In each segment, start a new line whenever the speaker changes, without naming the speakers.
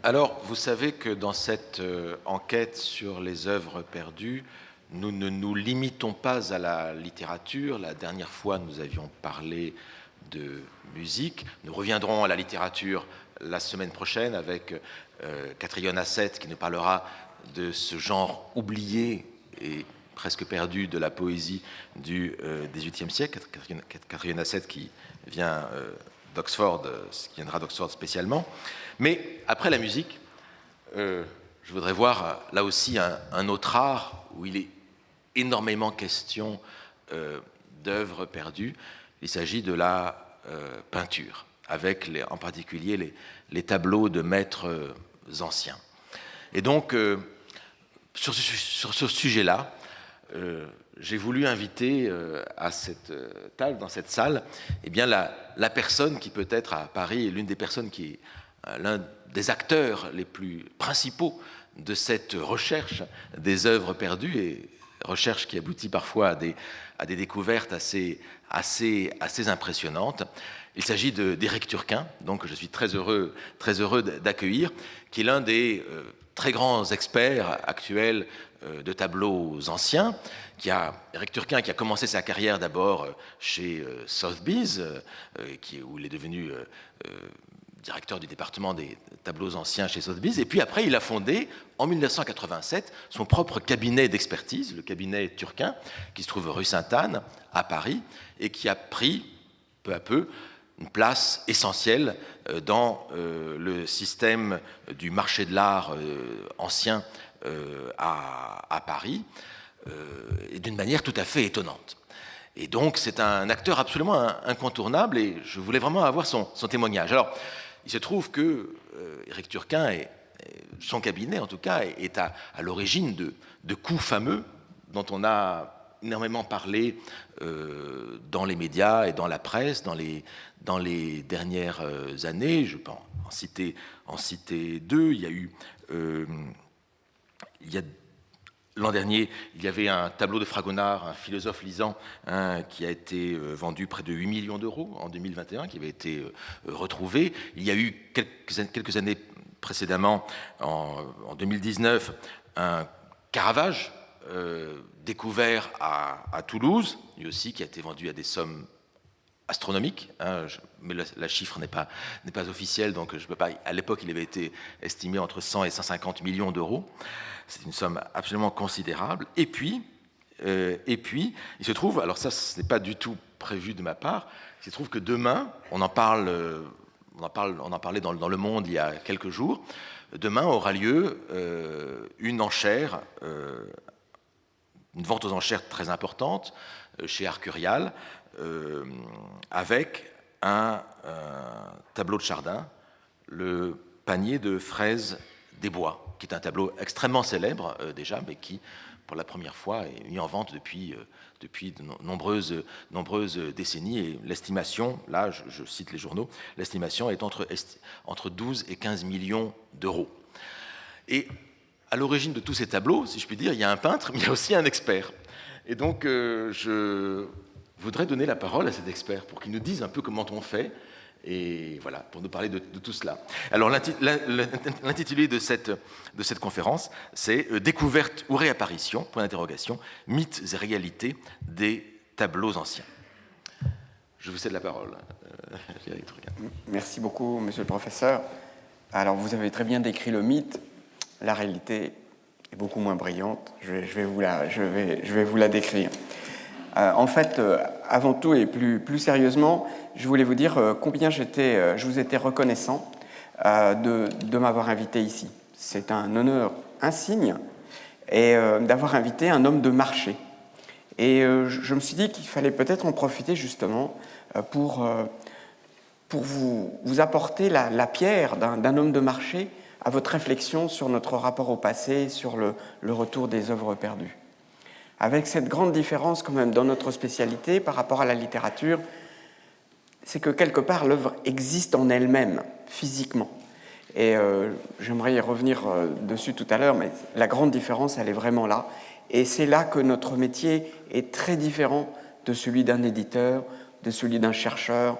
Alors, vous savez que dans cette enquête sur les œuvres perdues, nous ne nous limitons pas à la littérature. La dernière fois, nous avions parlé de musique. Nous reviendrons à la littérature la semaine prochaine avec Catriona Asset qui nous parlera de ce genre oublié et presque perdu de la poésie du XVIIIe siècle. Catriona Asset qui vient d'Oxford, qui viendra d'Oxford spécialement. Mais après la musique, je voudrais voir là aussi un autre art où il est énormément question d'œuvres perdues. Il s'agit de la peinture, avec en particulier les tableaux de maîtres anciens. Et donc, sur ce sujet-là, j'ai voulu inviter à cette table, dans cette salle, eh bien la personne qui peut-être à Paris est l'une des personnes qui est l'un des acteurs les plus principaux de cette recherche des œuvres perdues, et recherche qui aboutit parfois à des découvertes assez impressionnantes. Il s'agit d'Éric Turquin, donc je suis très heureux d'accueillir, qui est l'un des très grands experts actuels de tableaux anciens. Éric Turquin qui a commencé sa carrière d'abord chez Sotheby's, où il est devenu directeur du département des tableaux anciens chez Sotheby's, et puis après il a fondé en 1987 son propre cabinet d'expertise, le cabinet Turquin, qui se trouve rue Sainte-Anne à Paris, et qui a pris peu à peu une place essentielle dans le système du marché de l'art ancien à Paris, et d'une manière tout à fait étonnante. Et donc c'est un acteur absolument incontournable, et je voulais vraiment avoir son témoignage. Alors, il se trouve que Éric Turquin, son cabinet en tout cas, est à l'origine de coups fameux dont on a énormément parlé dans les médias et dans la presse dans les dernières années. Je peux en citer deux. L'an dernier, il y avait un tableau de Fragonard, un philosophe lisant, qui a été vendu près de 8 millions d'euros en 2021, qui avait été retrouvé. Il y a eu quelques années précédemment, en 2019, un Caravage découvert à Toulouse, lui aussi, qui a été vendu à des sommes astronomiques, mais la chiffre n'est pas officielle, donc je peux pas. À l'époque, il avait été estimé entre 100 et 150 millions d'euros. C'est une somme absolument considérable. Et puis, il se trouve, alors ça, ce n'est pas du tout prévu de ma part, il se trouve que demain, on en parlait dans Le Monde il y a quelques jours, demain aura lieu une enchère, une vente aux enchères très importante chez Arcurial, avec un tableau de Chardin, le panier de fraises des bois, qui est un tableau extrêmement célèbre déjà, mais qui, pour la première fois, est mis en vente depuis de nombreuses décennies. Et l'estimation, là, je cite les journaux, l'estimation est entre 12 et 15 millions d'euros. Et à l'origine de tous ces tableaux, si je puis dire, il y a un peintre, mais il y a aussi un expert. Et donc, je voudrais donner la parole à cet expert pour qu'il nous dise un peu comment on fait, et voilà, pour nous parler de tout cela. Alors, l'intitulé de cette conférence, c'est « Découverte ou réapparition, point d'interrogation, mythes et réalités des tableaux anciens ». Je vous cède la parole, Éric Turquin.
Merci beaucoup, monsieur le professeur. Alors, vous avez très bien décrit le mythe. La réalité est beaucoup moins brillante. Je vais vous la décrire. En fait, avant tout et plus sérieusement, je voulais vous dire combien je vous étais reconnaissant de m'avoir invité ici. C'est un honneur insigne et d'avoir invité un homme de marché. Et je me suis dit qu'il fallait peut-être en profiter justement pour vous apporter la pierre d'un homme de marché à votre réflexion sur notre rapport au passé, sur le retour des œuvres perdues. Avec cette grande différence quand même dans notre spécialité par rapport à la littérature, c'est que quelque part l'œuvre existe en elle-même, physiquement. Et j'aimerais y revenir dessus tout à l'heure, mais la grande différence, elle est vraiment là. Et c'est là que notre métier est très différent de celui d'un éditeur, de celui d'un chercheur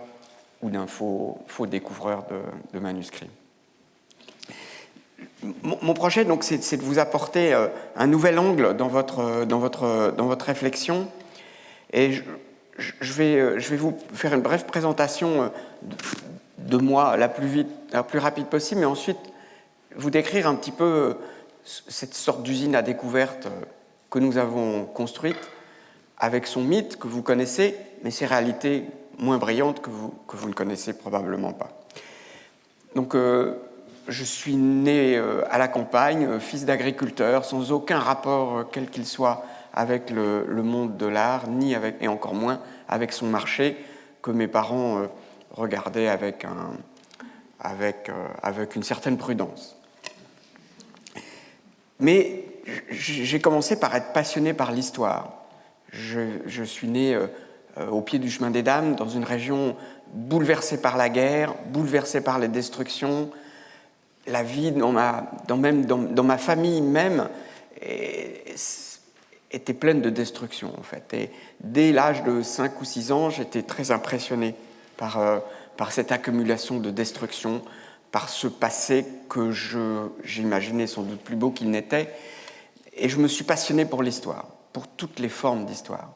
ou d'un faux découvreur de manuscrits. mon projet, donc, c'est de vous apporter un nouvel angle dans votre réflexion. Et je vais vous faire une brève présentation de moi la plus rapide possible, mais ensuite vous décrire un petit peu cette sorte d'usine à découverte que nous avons construite avec son mythe que vous connaissez, mais ses réalités moins brillantes que vous ne connaissez probablement pas. Donc, je suis né à la campagne, fils d'agriculteur, sans aucun rapport, quel qu'il soit, avec le monde de l'art, et encore moins avec son marché, que mes parents regardaient avec une certaine prudence. Mais j'ai commencé par être passionné par l'histoire. Je suis né au pied du chemin des Dames, dans une région bouleversée par la guerre, bouleversée par les destructions. La vie dans ma famille même était pleine de destruction, en fait. Et dès l'âge de 5 ou 6 ans, j'étais très impressionné par cette accumulation de destruction, par ce passé que j'imaginais sans doute plus beau qu'il n'était. Et je me suis passionné pour l'histoire, pour toutes les formes d'histoire.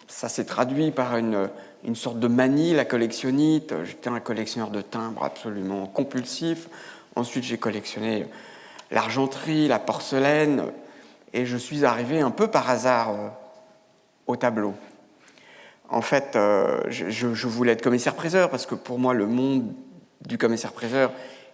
Ça s'est traduit par une sorte de manie, la collectionnite. J'étais un collectionneur de timbres absolument compulsif. Ensuite, j'ai collectionné l'argenterie, la porcelaine, et je suis arrivé un peu par hasard au tableau. En fait, je voulais être commissaire-priseur parce que pour moi, le monde du commissaire-priseur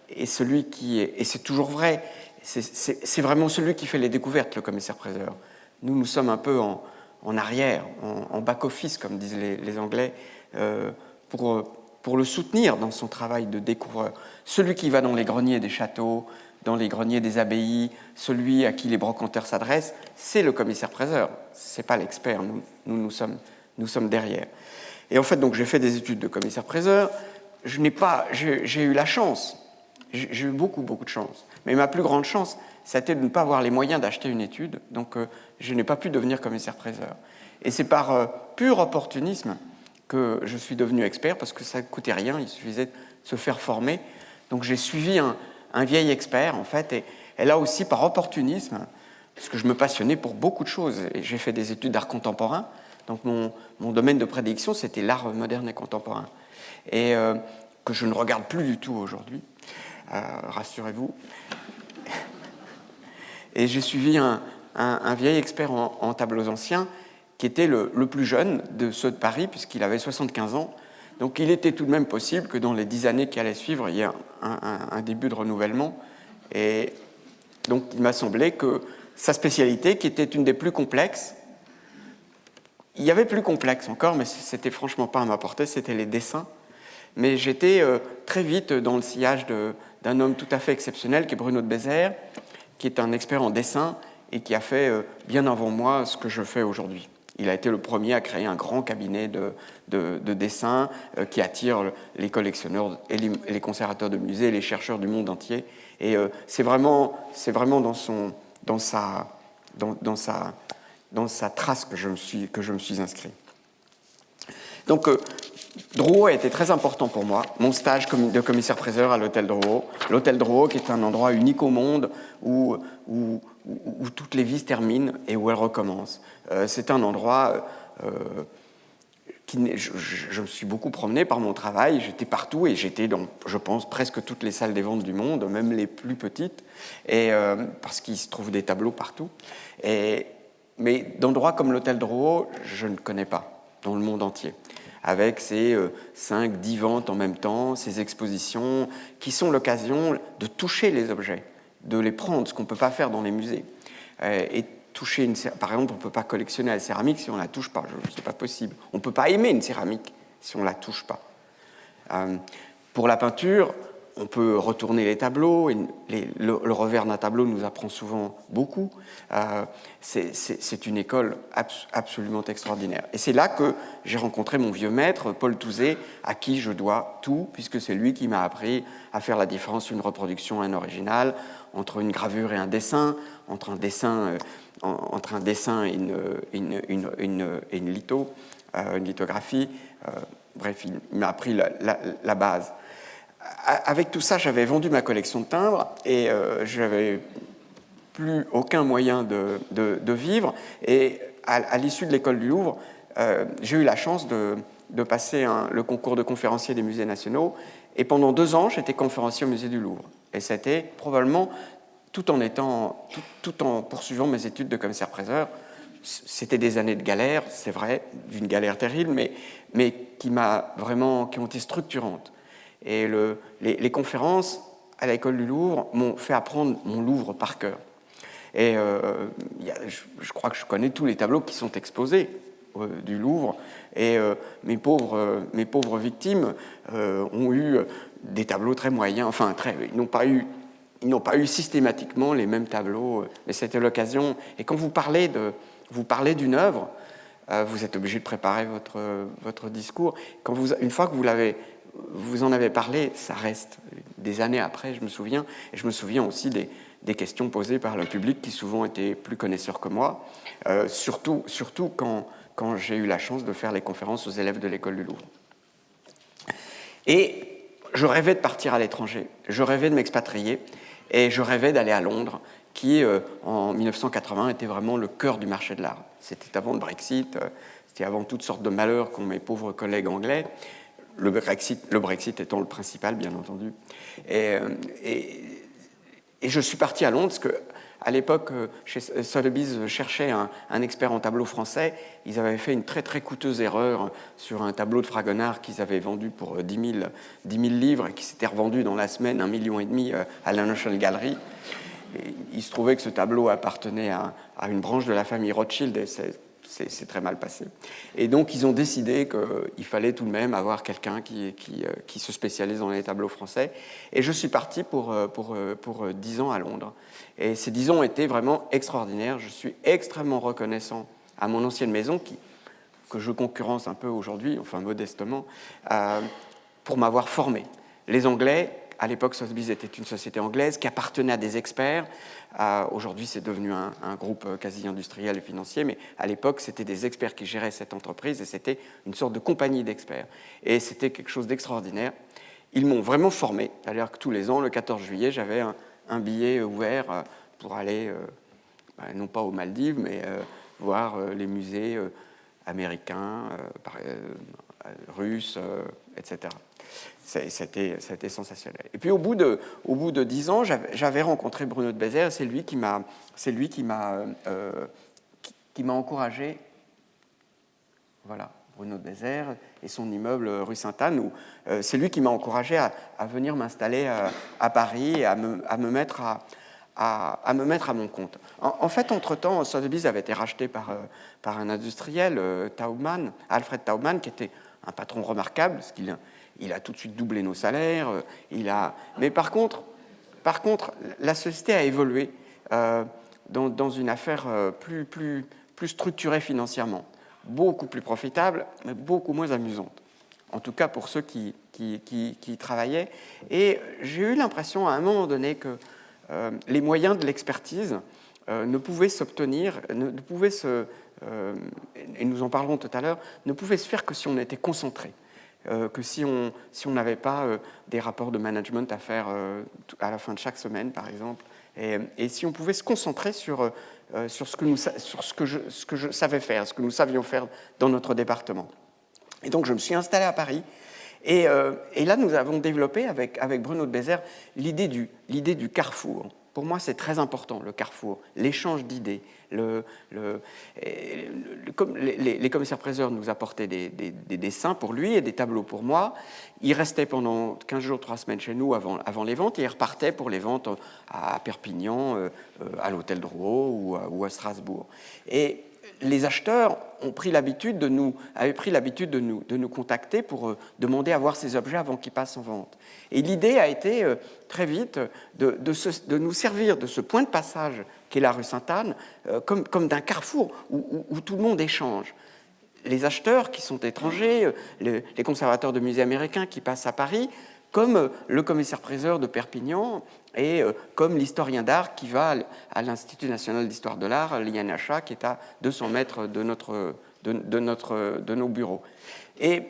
est celui qui est, et c'est toujours vrai, c'est vraiment celui qui fait les découvertes, le commissaire-priseur. Nous sommes un peu en arrière, en back-office, comme disent les Anglais, pour le soutenir dans son travail de découvreur. Celui qui va dans les greniers des châteaux, dans les greniers des abbayes, celui à qui les brocanteurs s'adressent, c'est le commissaire-priseur, c'est pas l'expert, nous sommes derrière. Et en fait, donc, j'ai fait des études de commissaire-priseur, j'ai eu la chance, j'ai eu beaucoup de chance, mais ma plus grande chance, c'était de ne pas avoir les moyens d'acheter une étude, donc je n'ai pas pu devenir commissaire-priseur. Et c'est par pur opportunisme que je suis devenu expert, parce que ça ne coûtait rien, il suffisait de se faire former. Donc j'ai suivi un vieil expert, en fait, et là aussi par opportunisme, parce que je me passionnais pour beaucoup de choses. Et j'ai fait des études d'art contemporain, donc mon domaine de prédilection, c'était l'art moderne et contemporain, et que je ne regarde plus du tout aujourd'hui, rassurez-vous. Et j'ai suivi un vieil expert en tableaux anciens, qui était le plus jeune de ceux de Paris, puisqu'il avait 75 ans. Donc il était tout de même possible que dans les 10 années qui allaient suivre, il y ait un début de renouvellement. Et donc il m'a semblé que sa spécialité, qui était une des plus complexes, il y avait plus complexe encore, mais c'était franchement pas à ma portée, c'était les dessins. Mais j'étais très vite dans le sillage d'un homme tout à fait exceptionnel, qui est Bruno de Bézère, qui est un expert en dessin et qui a fait bien avant moi ce que je fais aujourd'hui. Il a été le premier à créer un grand cabinet de dessin qui attire les collectionneurs et les conservateurs de musées et les chercheurs du monde entier. Et c'est vraiment dans sa trace que je me suis inscrit. Donc, Drouot a été très important pour moi. Mon stage de commissaire-priseur à l'hôtel Drouot. L'hôtel Drouot, qui est un endroit unique au monde où toutes les vies se terminent et où elles recommencent. C'est un endroit je me suis beaucoup promené par mon travail. J'étais partout et j'étais dans, je pense, presque toutes les salles des ventes du monde, même les plus petites, parce qu'il se trouve des tableaux partout. Mais d'endroits comme l'hôtel Drouot, je ne connais pas dans le monde entier, avec ces 5-10 ventes en même temps, ces expositions qui sont l'occasion de toucher les objets, de les prendre, ce qu'on ne peut pas faire dans les musées. Et toucher par exemple, on ne peut pas collectionner la céramique si on ne la touche pas, ce n'est pas possible. On ne peut pas aimer une céramique si on ne la touche pas. Pour la peinture, on peut retourner les tableaux, et le revers d'un tableau nous apprend souvent beaucoup. C'est une école absolument extraordinaire. Et c'est là que j'ai rencontré mon vieux maître, Paul Touzé, à qui je dois tout, puisque c'est lui qui m'a appris à faire la différence entre une reproduction et un original, entre une gravure et un dessin, entre un dessin et une lithographie. Bref, il m'a appris la base. avec tout ça, j'avais vendu ma collection de timbres et je n'avais plus aucun moyen de vivre. Et à l'issue de l'école du Louvre, j'ai eu la chance de passer le concours de conférencier des musées nationaux. Et pendant 2 ans, j'étais conférencier au musée du Louvre. Et c'était probablement, tout en poursuivant mes études de commissaire-priseur, c'était des années de galère, c'est vrai, d'une galère terrible, mais qui ont été structurantes. Et les conférences à l'école du Louvre m'ont fait apprendre mon Louvre par cœur. Et je crois que je connais tous les tableaux qui sont exposés du Louvre. Et mes pauvres victimes ont eu des tableaux très moyens. Enfin, ils n'ont pas eu systématiquement les mêmes tableaux. Mais c'était l'occasion. Et quand vous parlez d'une œuvre, vous êtes obligé de préparer votre discours. Une fois que vous en avez parlé, ça reste. Des années après, je me souviens. Et je me souviens aussi des questions posées par le public qui souvent étaient plus connaisseurs que moi, surtout quand j'ai eu la chance de faire les conférences aux élèves de l'école du Louvre. Et je rêvais de partir à l'étranger, je rêvais de m'expatrier, et je rêvais d'aller à Londres, qui, en 1980, était vraiment le cœur du marché de l'art. C'était avant le Brexit, c'était avant toutes sortes de malheurs qu'ont mes pauvres collègues anglais, le Brexit étant le principal, bien entendu. Et je suis parti à Londres, parce qu'à l'époque, chez Sotheby's cherchait un expert en tableau français. Ils avaient fait une très très coûteuse erreur sur un tableau de Fragonard qu'ils avaient vendu pour 10 000 livres et qui s'était revendu dans la semaine 1,5 million à la National Gallery. Et il se trouvait que ce tableau appartenait à une branche de la famille Rothschild et c'est très mal passé. Et donc, ils ont décidé qu'il fallait tout de même avoir quelqu'un qui se spécialise dans les tableaux français. Et je suis parti pour 10 ans à Londres. Et ces 10 ans ont été vraiment extraordinaires. Je suis extrêmement reconnaissant à mon ancienne maison, que je concurrence un peu aujourd'hui, enfin modestement, pour m'avoir formé. Les Anglais, à l'époque, Sotheby's était une société anglaise qui appartenait à des experts. Aujourd'hui, c'est devenu un groupe quasi industriel et financier, mais à l'époque, c'était des experts qui géraient cette entreprise et c'était une sorte de compagnie d'experts. Et c'était quelque chose d'extraordinaire. Ils m'ont vraiment formé. C'est-à-dire que tous les ans, le 14 juillet, j'avais un billet ouvert pour aller, non pas aux Maldives, mais voir les musées américains, russes, etc. C'était sensationnel. Et puis au bout de 10 ans, j'avais rencontré Bruno de Bézère. C'est lui qui m'a encouragé. Voilà, Bruno de Bézère et son immeuble rue Sainte-Anne. C'est lui qui m'a encouragé à venir m'installer à Paris et à me mettre à mon compte. En fait, entre-temps, Sotheby's avait été racheté par un industriel, Alfred Taubman, qui était un patron remarquable, parce qu'il a tout de suite doublé nos salaires. Mais par contre, la société a évolué dans une affaire plus structurée financièrement, beaucoup plus profitable, mais beaucoup moins amusante. En tout cas pour ceux qui travaillaient. Et j'ai eu l'impression à un moment donné que les moyens de l'expertise ne pouvaient s'obtenir, et nous en parlerons tout à l'heure, ne pouvaient se faire que si on était concentré. Que si on n'avait pas des rapports de management à faire à la fin de chaque semaine, par exemple, et si on pouvait se concentrer sur ce que je savais faire, ce que nous savions faire dans notre département. Et donc, je me suis installé à Paris, et là, nous avons développé avec Bruno de Bézère l'idée du carrefour. Pour moi, c'est très important, le carrefour, l'échange d'idées. Les commissaires-priseurs nous apportaient des dessins pour lui et des tableaux pour moi. Il restait pendant 15 jours, 3 semaines chez nous avant les ventes, et il repartait pour les ventes à Perpignan, à l'hôtel Drouot ou à Strasbourg. Et les acheteurs avaient pris l'habitude de nous contacter pour demander à voir ces objets avant qu'ils passent en vente. Et l'idée a été très vite de nous servir de ce point de passage qu'est la rue Sainte-Anne comme d'un carrefour où tout le monde échange. Les acheteurs qui sont étrangers, les conservateurs de musées américains qui passent à Paris, comme le commissaire-priseur de Perpignan et comme l'historien d'art qui va à l'Institut national d'histoire de l'art, l'INHA, qui est à 200 mètres de nos bureaux. Et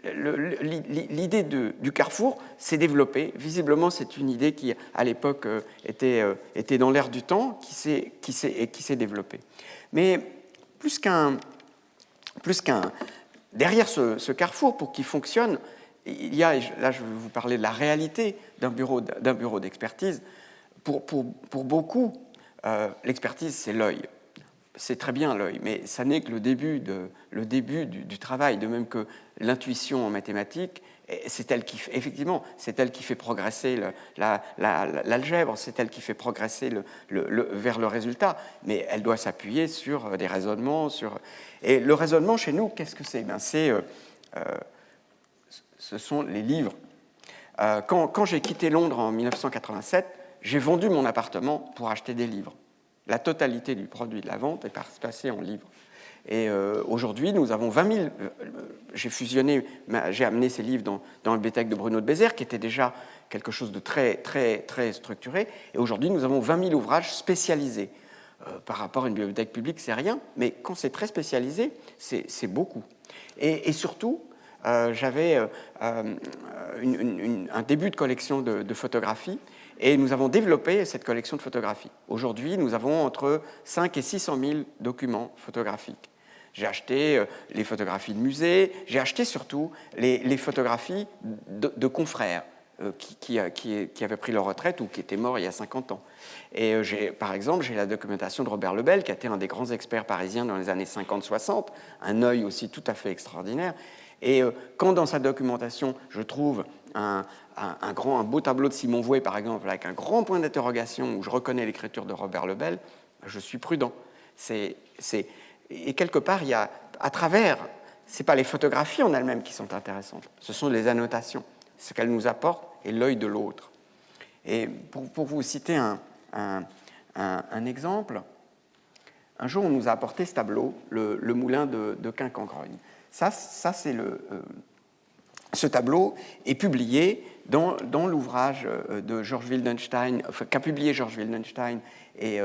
l'idée du carrefour s'est développée. Visiblement, c'est une idée qui, à l'époque, était dans l'air du temps, qui s'est développée. Mais plus qu'un derrière ce carrefour, pour qu'il fonctionne, il y a, là je vais vous parler de la réalité d'un bureau d'expertise. Pour beaucoup, l'expertise, c'est l'œil. C'est très bien l'œil, mais ça n'est que le début du travail, de même que l'intuition en mathématiques, c'est elle qui fait progresser l'algèbre, c'est elle qui fait progresser vers le résultat, mais elle doit s'appuyer sur des raisonnements. Et le raisonnement, chez nous, qu'est-ce que c'est? Ce sont les livres. Quand j'ai quitté Londres en 1987, j'ai vendu mon appartement pour acheter des livres. La totalité du produit de la vente est passée en livres. Et aujourd'hui, nous avons 20 000... J'ai amené ces livres dans la bibliothèque de Bruno de Bézère, qui était déjà quelque chose de très, très, très structuré. Et aujourd'hui, nous avons 20 000 ouvrages spécialisés. Par rapport à une bibliothèque publique, c'est rien, mais quand c'est très spécialisé, c'est beaucoup. Et surtout, j'avais un début de collection de photographies, et nous avons développé cette collection de photographies. Aujourd'hui, nous avons entre 5 et 600 000 documents photographiques. J'ai acheté les photographies de musées, j'ai acheté surtout les photographies de confrères qui avaient pris leur retraite ou qui étaient morts il y a 50 ans. Et par exemple, j'ai la documentation de Robert Lebel, qui a été un des grands experts parisiens dans les années 50-60, un œil aussi tout à fait extraordinaire. Et quand dans sa documentation, je trouve un beau tableau de Simon Vouet, par exemple, avec un grand point d'interrogation où je reconnais l'écriture de Robert Lebel, je suis prudent. Et quelque part, il y a, à travers, ce n'est pas les photographies en elles-mêmes qui sont intéressantes, ce sont les annotations, ce qu'elles nous apportent et l'œil de l'autre. Et pour vous citer un exemple, un jour, on nous a apporté ce tableau, le moulin de Quincamgrogne. Ça c'est ce tableau est publié dans l'ouvrage de George Wildenstein, qu'a publié George Wildenstein et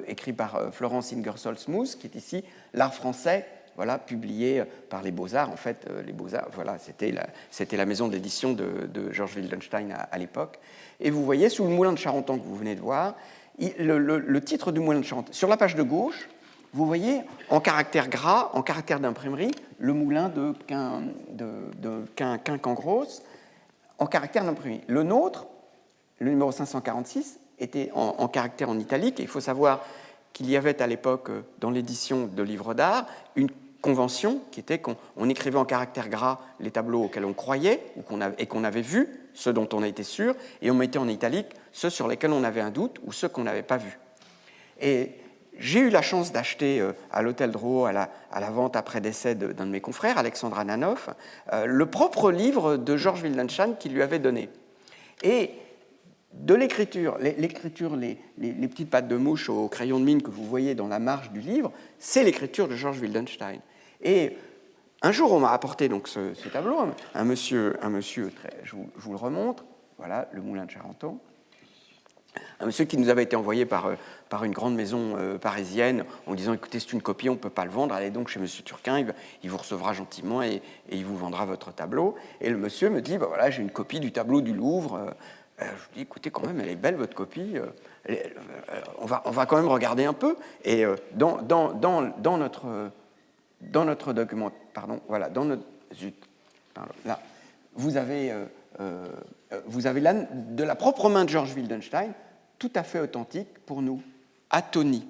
écrit par Florence Ingersoll-Smith, qui est ici L'art français, voilà, publié par les Beaux-Arts. En fait, les Beaux-Arts, voilà, c'était la maison d'édition de George Wildenstein à l'époque. Et vous voyez, sous le moulin de Charenton que vous venez de voir, le titre du moulin de Charenton. Sur la page de gauche, vous voyez, en caractère gras, en caractère d'imprimerie, le moulin de Quincamgrosse, en caractère d'imprimerie. Le nôtre, le numéro 546, était en caractère en italique. Et il faut savoir qu'il y avait à l'époque, dans l'édition de livres d'art, une convention qui était qu'on écrivait en caractère gras les tableaux auxquels on croyait et qu'on avait vus, ceux dont on était sûr, et on mettait en italique ceux sur lesquels on avait un doute ou ceux qu'on n'avait pas vus. Et j'ai eu la chance d'acheter à l'hôtel Drouot, à la vente après décès d'un de mes confrères, Alexandre Ananoff, le propre livre de George Wildenstein qu'il lui avait donné. Et de l'écriture, les petites pattes de mouche au crayon de mine que vous voyez dans la marge du livre, c'est l'écriture de George Wildenstein. Et un jour, on m'a apporté donc ce tableau, un monsieur je vous le remontre, voilà, le moulin de Charenton. Un monsieur qui nous avait été envoyé par une grande maison parisienne en disant « Écoutez, c'est une copie, on ne peut pas le vendre, allez donc chez monsieur Turquin, il vous recevra gentiment et il vous vendra votre tableau. » Et le monsieur me dit « Voilà, j'ai une copie du tableau du Louvre. » Je lui dis « Écoutez, quand même, elle est belle, votre copie. On va quand même regarder un peu. » Et dans notre document, pardon, voilà, là, vous avez là, de la propre main de George Wildenstein, tout à fait authentique pour nous, à Tony.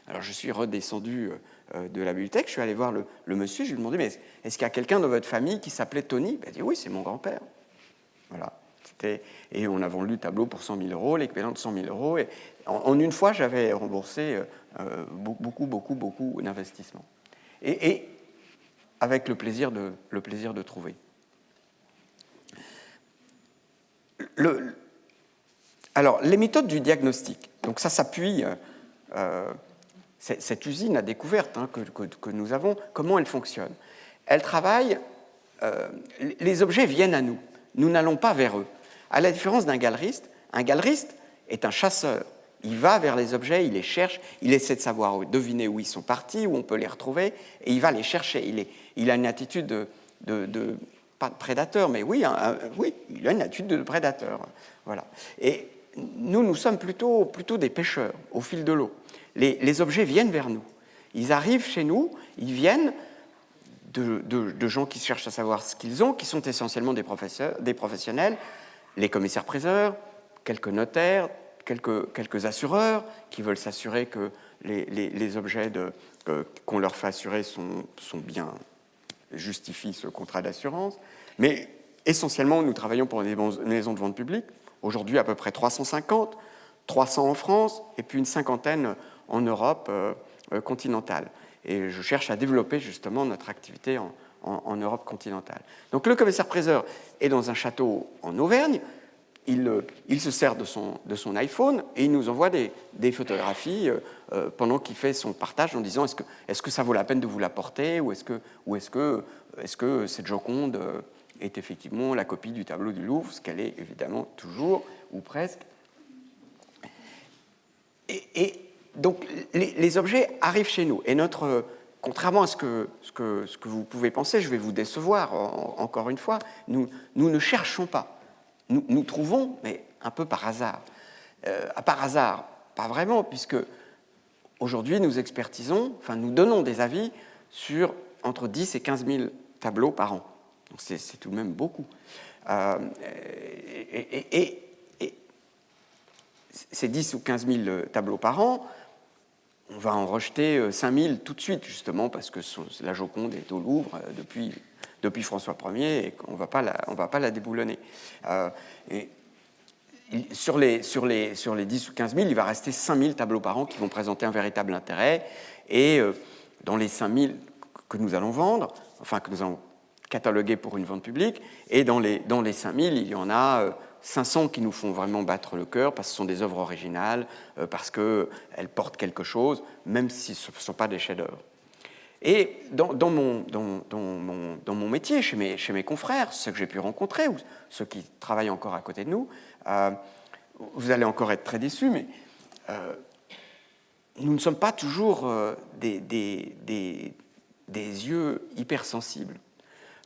Alors je suis redescendu de la bibliothèque, je suis allé voir le monsieur, je lui ai demandé, mais est-ce qu'il y a quelqu'un dans votre famille qui s'appelait Tony? Il a dit, oui, c'est mon grand-père. Voilà. Et on a vendu le tableau pour 100 000 €, l'équivalent de 100 000 €. Et en une fois, j'avais remboursé beaucoup d'investissements. Et avec le plaisir de trouver. Alors, les méthodes du diagnostic, donc ça s'appuie, cette usine à découverte que nous avons, comment elle fonctionne? Elle travaille, les objets viennent à nous, nous n'allons pas vers eux. À la différence d'un galeriste est un chasseur. Il va vers les objets, il les cherche, il essaie de savoir, deviner où ils sont partis, où on peut les retrouver, et il va les chercher. Il a une attitude pas de prédateur, mais oui, oui, il a une attitude de prédateur. Voilà. Et nous sommes plutôt des pêcheurs au fil de l'eau. Les objets viennent vers nous. Ils arrivent chez nous, ils viennent de gens qui cherchent à savoir ce qu'ils ont, qui sont essentiellement des professionnels, les commissaires-priseurs, quelques notaires, quelques assureurs qui veulent s'assurer que les objets qu'on leur fait assurer sont bien, justifient ce contrat d'assurance. Mais essentiellement, nous travaillons pour des maisons de vente publique. Aujourd'hui, à peu près 350, 300 en France, et puis une cinquantaine en Europe continentale. Et je cherche à développer justement notre activité en Europe continentale. Donc le commissaire-priseur est dans un château en Auvergne. Il se sert de son iPhone et il nous envoie des photographies pendant qu'il fait son partage en disant est-ce que ça vaut la peine de vous l'apporter ou est-ce que cette Joconde est effectivement la copie du tableau du Louvre, ce qu'elle est évidemment toujours ou presque. Et donc les objets arrivent chez nous et contrairement à ce que vous pouvez penser, je vais vous décevoir encore une fois, nous ne cherchons pas. Nous trouvons, mais un peu par hasard. Par hasard, pas vraiment, puisque aujourd'hui nous nous donnons des avis sur entre 10 et 15 000 tableaux par an. Donc c'est tout de même beaucoup. Et ces 10 ou 15 000 tableaux par an, on va en rejeter 5 000 tout de suite, justement, parce que la Joconde est au Louvre depuis François Ier et qu'on ne va pas la déboulonner. Et sur les 10 ou 15 000, il va rester 5 000 tableaux par an qui vont présenter un véritable intérêt. Et dans les 5 000 que nous allons vendre, enfin que nous allons cataloguer pour une vente publique, et dans les 5 000, il y en a 500 qui nous font vraiment battre le cœur parce que ce sont des œuvres originales, parce qu'elles portent quelque chose, même si ce ne sont pas des chefs-d'œuvre. Et dans mon métier, chez mes confrères, ceux que j'ai pu rencontrer, ou ceux qui travaillent encore à côté de nous, vous allez encore être très déçus, mais nous ne sommes pas toujours des yeux hypersensibles.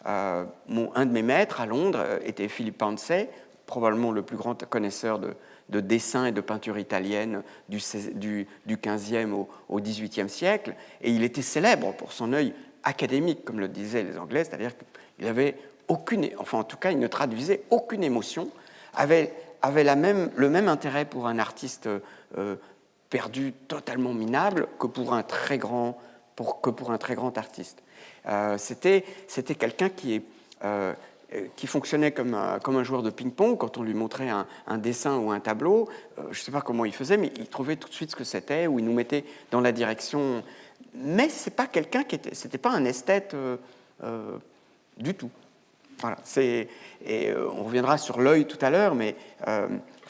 Un de mes maîtres à Londres était Philippe Pouncey, probablement le plus grand connaisseur de dessin et de peinture italienne du XVe au XVIIIe siècle, et il était célèbre pour son œil académique, comme le disaient les Anglais, c'est-à-dire qu'il avait en tout cas, il ne traduisait aucune émotion, avait le même intérêt pour un artiste perdu, totalement minable, que pour un très grand artiste. C'était quelqu'un qui fonctionnait comme un joueur de ping-pong. Quand on lui montrait un dessin ou un tableau, je ne sais pas comment il faisait, mais il trouvait tout de suite ce que c'était, ou il nous mettait dans la direction. Mais c'est pas quelqu'un c'était pas un esthète du tout. Voilà. On reviendra sur l'œil tout à l'heure, mais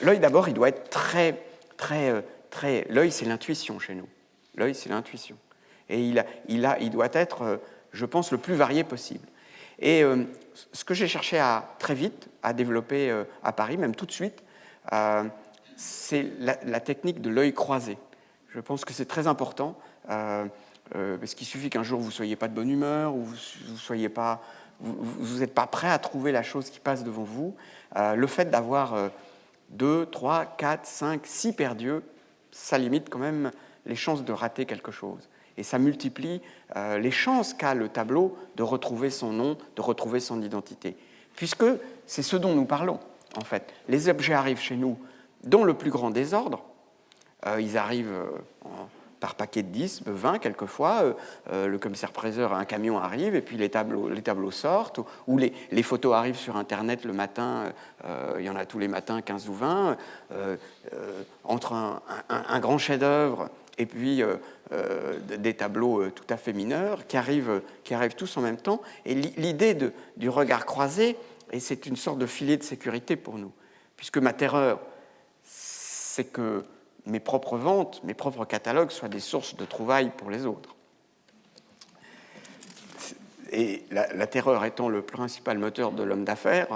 l'œil d'abord, il doit être très. L'œil, c'est l'intuition chez nous. L'œil, c'est l'intuition, et il doit être, je pense, le plus varié possible. Et ce que j'ai cherché très vite à développer à Paris, même tout de suite, c'est la technique de l'œil croisé. Je pense que c'est très important, parce qu'il suffit qu'un jour vous ne soyez pas de bonne humeur, ou vous n'êtes pas prêt à trouver la chose qui passe devant vous. Le fait d'avoir 2, 3, 4, 5, 6 paires d'yeux, ça limite quand même les chances de rater quelque chose. Et ça multiplie les chances qu'a le tableau de retrouver son nom, de retrouver son identité. Puisque c'est ce dont nous parlons, en fait. Les objets arrivent chez nous dans le plus grand désordre. Ils arrivent par paquet de 10, de 20 quelquefois. Le commissaire-priseur, un camion arrive, et puis les tableaux sortent. Ou les photos arrivent sur Internet le matin. Il y en a tous les matins, 15 ou 20. Entre un grand chef-d'œuvre et puis des tableaux tout à fait mineurs qui arrivent tous en même temps. Et l'idée du regard croisé, et c'est une sorte de filet de sécurité pour nous, puisque ma terreur, c'est que mes propres ventes, mes propres catalogues soient des sources de trouvailles pour les autres. Et la terreur étant le principal moteur de l'homme d'affaires,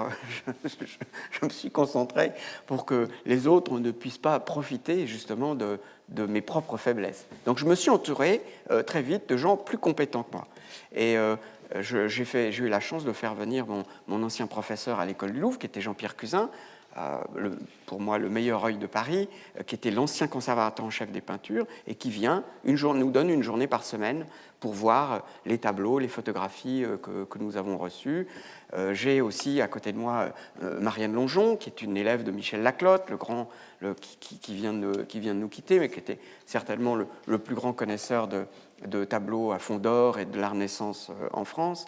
je me suis concentré pour que les autres ne puissent pas profiter justement de mes propres faiblesses. Donc je me suis entouré très vite de gens plus compétents que moi. Et j'ai eu la chance de faire venir mon ancien professeur à l'école du Louvre, qui était Jean-Pierre Cuzin, pour moi le meilleur œil de Paris, qui était l'ancien conservateur en chef des peintures, et qui nous donne une journée par semaine pour voir les tableaux, les photographies que nous avons reçues. J'ai aussi à côté de moi Marianne Longeon, qui est une élève de Michel Laclotte, qui vient de nous quitter, mais qui était certainement le plus grand connaisseur de tableaux à fond d'or et de la Renaissance en France.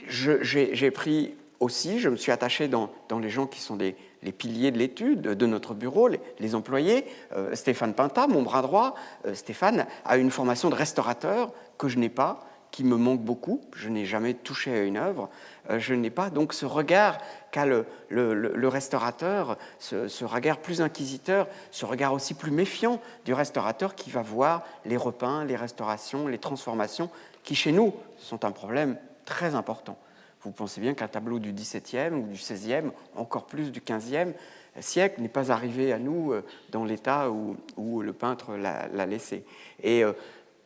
J'ai pris aussi, je me suis attaché dans les gens qui sont les piliers de l'étude de notre bureau, les employés. Stéphane Pinta, mon bras droit, Stéphane a une formation de restaurateur que je n'ai pas, qui me manque beaucoup. Je n'ai jamais touché à une œuvre. Je n'ai pas donc ce regard qu'a le restaurateur, ce regard plus inquisiteur, ce regard aussi plus méfiant du restaurateur qui va voir les repeints, les restaurations, les transformations, qui chez nous sont un problème très important. Vous pensez bien qu'un tableau du XVIIe ou du XVIe, encore plus du XVe siècle, n'est pas arrivé à nous dans l'état où le peintre l'a laissé. Et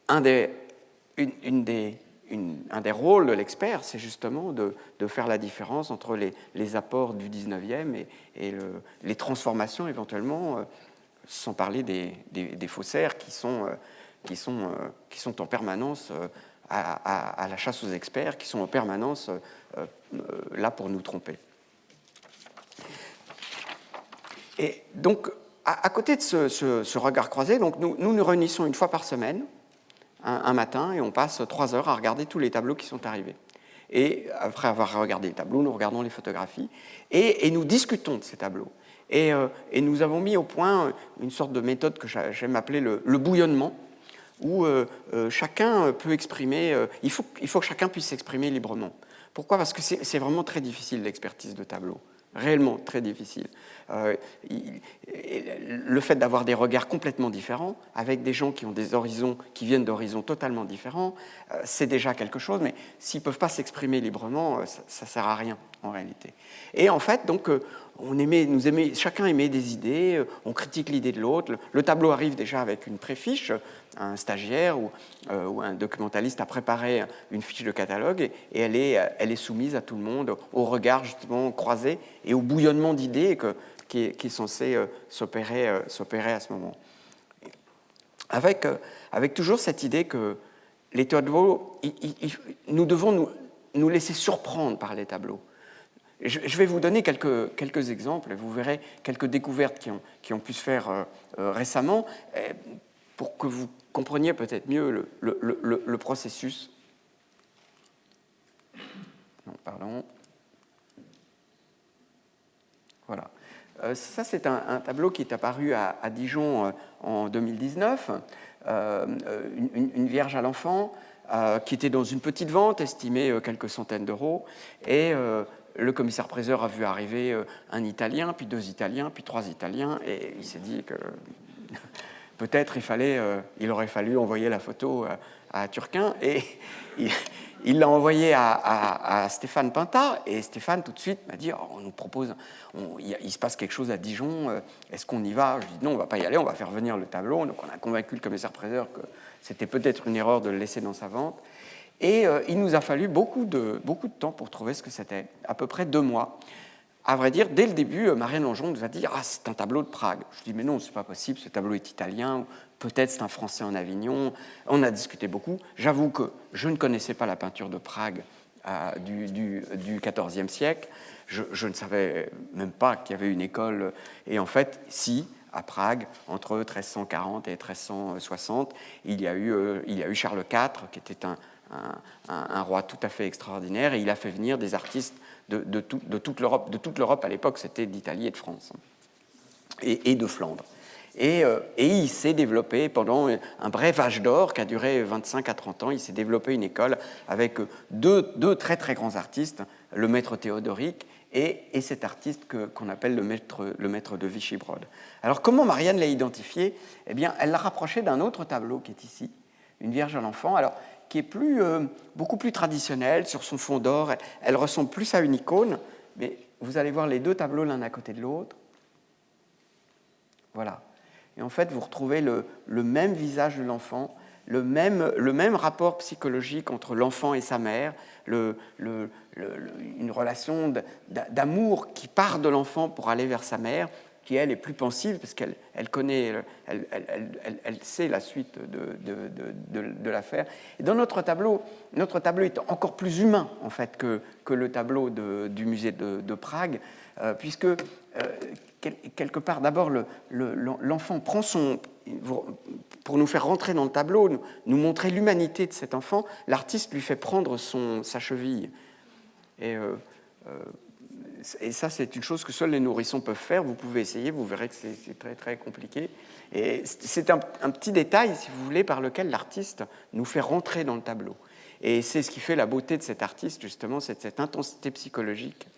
un des rôles de l'expert, c'est justement de faire la différence entre les apports du XIXe et les transformations éventuellement, sans parler des faussaires qui sont en permanence à la chasse aux experts, qui sont en permanence là pour nous tromper. Et donc, à côté de ce regard croisé, donc nous réunissons une fois par semaine, un matin, et on passe 3 heures à regarder tous les tableaux qui sont arrivés. Et après avoir regardé les tableaux, nous regardons les photographies, et nous discutons de ces tableaux. Et nous avons mis au point une sorte de méthode que j'aime appeler le bouillonnement, où chacun peut exprimer, il faut que chacun puisse s'exprimer librement. Pourquoi ? Parce que c'est vraiment très difficile l'expertise de tableau, réellement très difficile. Le fait d'avoir des regards complètement différents, avec des gens qui ont des horizons, qui viennent d'horizons totalement différents, c'est déjà quelque chose, mais s'ils ne peuvent pas s'exprimer librement, ça ne sert à rien en réalité. Et en fait, donc, chacun émet des idées, on critique l'idée de l'autre. Le tableau arrive déjà avec une préfiche, un stagiaire ou un documentaliste a préparé une fiche de catalogue et elle est soumise à tout le monde au regard justement croisé et au bouillonnement d'idées qui est censé s'opérer à ce moment. Avec toujours cette idée que les tableaux, nous devons nous laisser surprendre par les tableaux. Je vais vous donner quelques exemples, vous verrez quelques découvertes qui ont pu se faire récemment pour que vous compreniez peut-être mieux le processus. Non, pardon. Voilà. Ça, c'est un tableau qui est apparu à Dijon en 2019, une Vierge à l'enfant, qui était dans une petite vente estimée quelques centaines d'euros, et le commissaire-priseur a vu arriver un Italien, puis 2 Italiens, puis 3 Italiens, et il s'est dit que peut-être il aurait fallu envoyer la photo à Turquin, et il l'a envoyé à Stéphane Pinta, et Stéphane tout de suite m'a dit on nous propose, il se passe quelque chose à Dijon, est-ce qu'on y va ? Je lui ai dit non, on ne va pas y aller, on va faire venir le tableau. Donc on a convaincu le commissaire-priseur que c'était peut-être une erreur de le laisser dans sa vente. Et il nous a fallu beaucoup de temps pour trouver ce que c'était, à peu près 2 mois. À vrai dire, dès le début, Marianne Longeon nous a dit « Ah, c'est un tableau de Prague ». Je lui ai dit « Mais non, c'est pas possible, ce tableau est italien, peut-être c'est un Français en Avignon ». On a discuté beaucoup. J'avoue que je ne connaissais pas la peinture de Prague du XIVe siècle. Je ne savais même pas qu'il y avait une école. Et en fait, si, à Prague, entre 1340 et 1360, il y a eu Charles IV, qui était un roi tout à fait extraordinaire, et il a fait venir des artistes de toute l'Europe. De toute l'Europe à l'époque, c'était d'Italie et de France, et de Flandre. Et il s'est développé pendant un bref âge d'or qui a duré 25 à 30 ans. Il s'est développé une école avec deux très très grands artistes, le maître Théodoric et cet artiste qu'on appelle le maître de Vichy-Brode. Alors comment Marianne l'a identifié ? Eh bien, elle l'a rapproché d'un autre tableau qui est ici, une Vierge à l'enfant, alors qui est beaucoup plus traditionnelle, sur son fond d'or. Elle ressemble plus à une icône, mais vous allez voir les 2 tableaux l'un à côté de l'autre. Voilà. Et en fait, vous retrouvez le même visage de l'enfant, le même rapport psychologique entre l'enfant et sa mère, une relation d'amour qui part de l'enfant pour aller vers sa mère, qui elle est plus pensive parce qu'elle connaît, elle sait la suite de l'affaire. Et dans notre tableau est encore plus humain en fait que le tableau du musée de Prague, puisque quelque part d'abord l'enfant prend pour nous faire rentrer dans le tableau, nous montrer l'humanité de cet enfant, l'artiste lui fait prendre sa cheville. Et ça, c'est une chose que seuls les nourrissons peuvent faire. Vous pouvez essayer, vous verrez que c'est très, très compliqué. Et c'est un petit détail, si vous voulez, par lequel l'artiste nous fait rentrer dans le tableau. Et c'est ce qui fait la beauté de cet artiste, justement, cette intensité psychologique,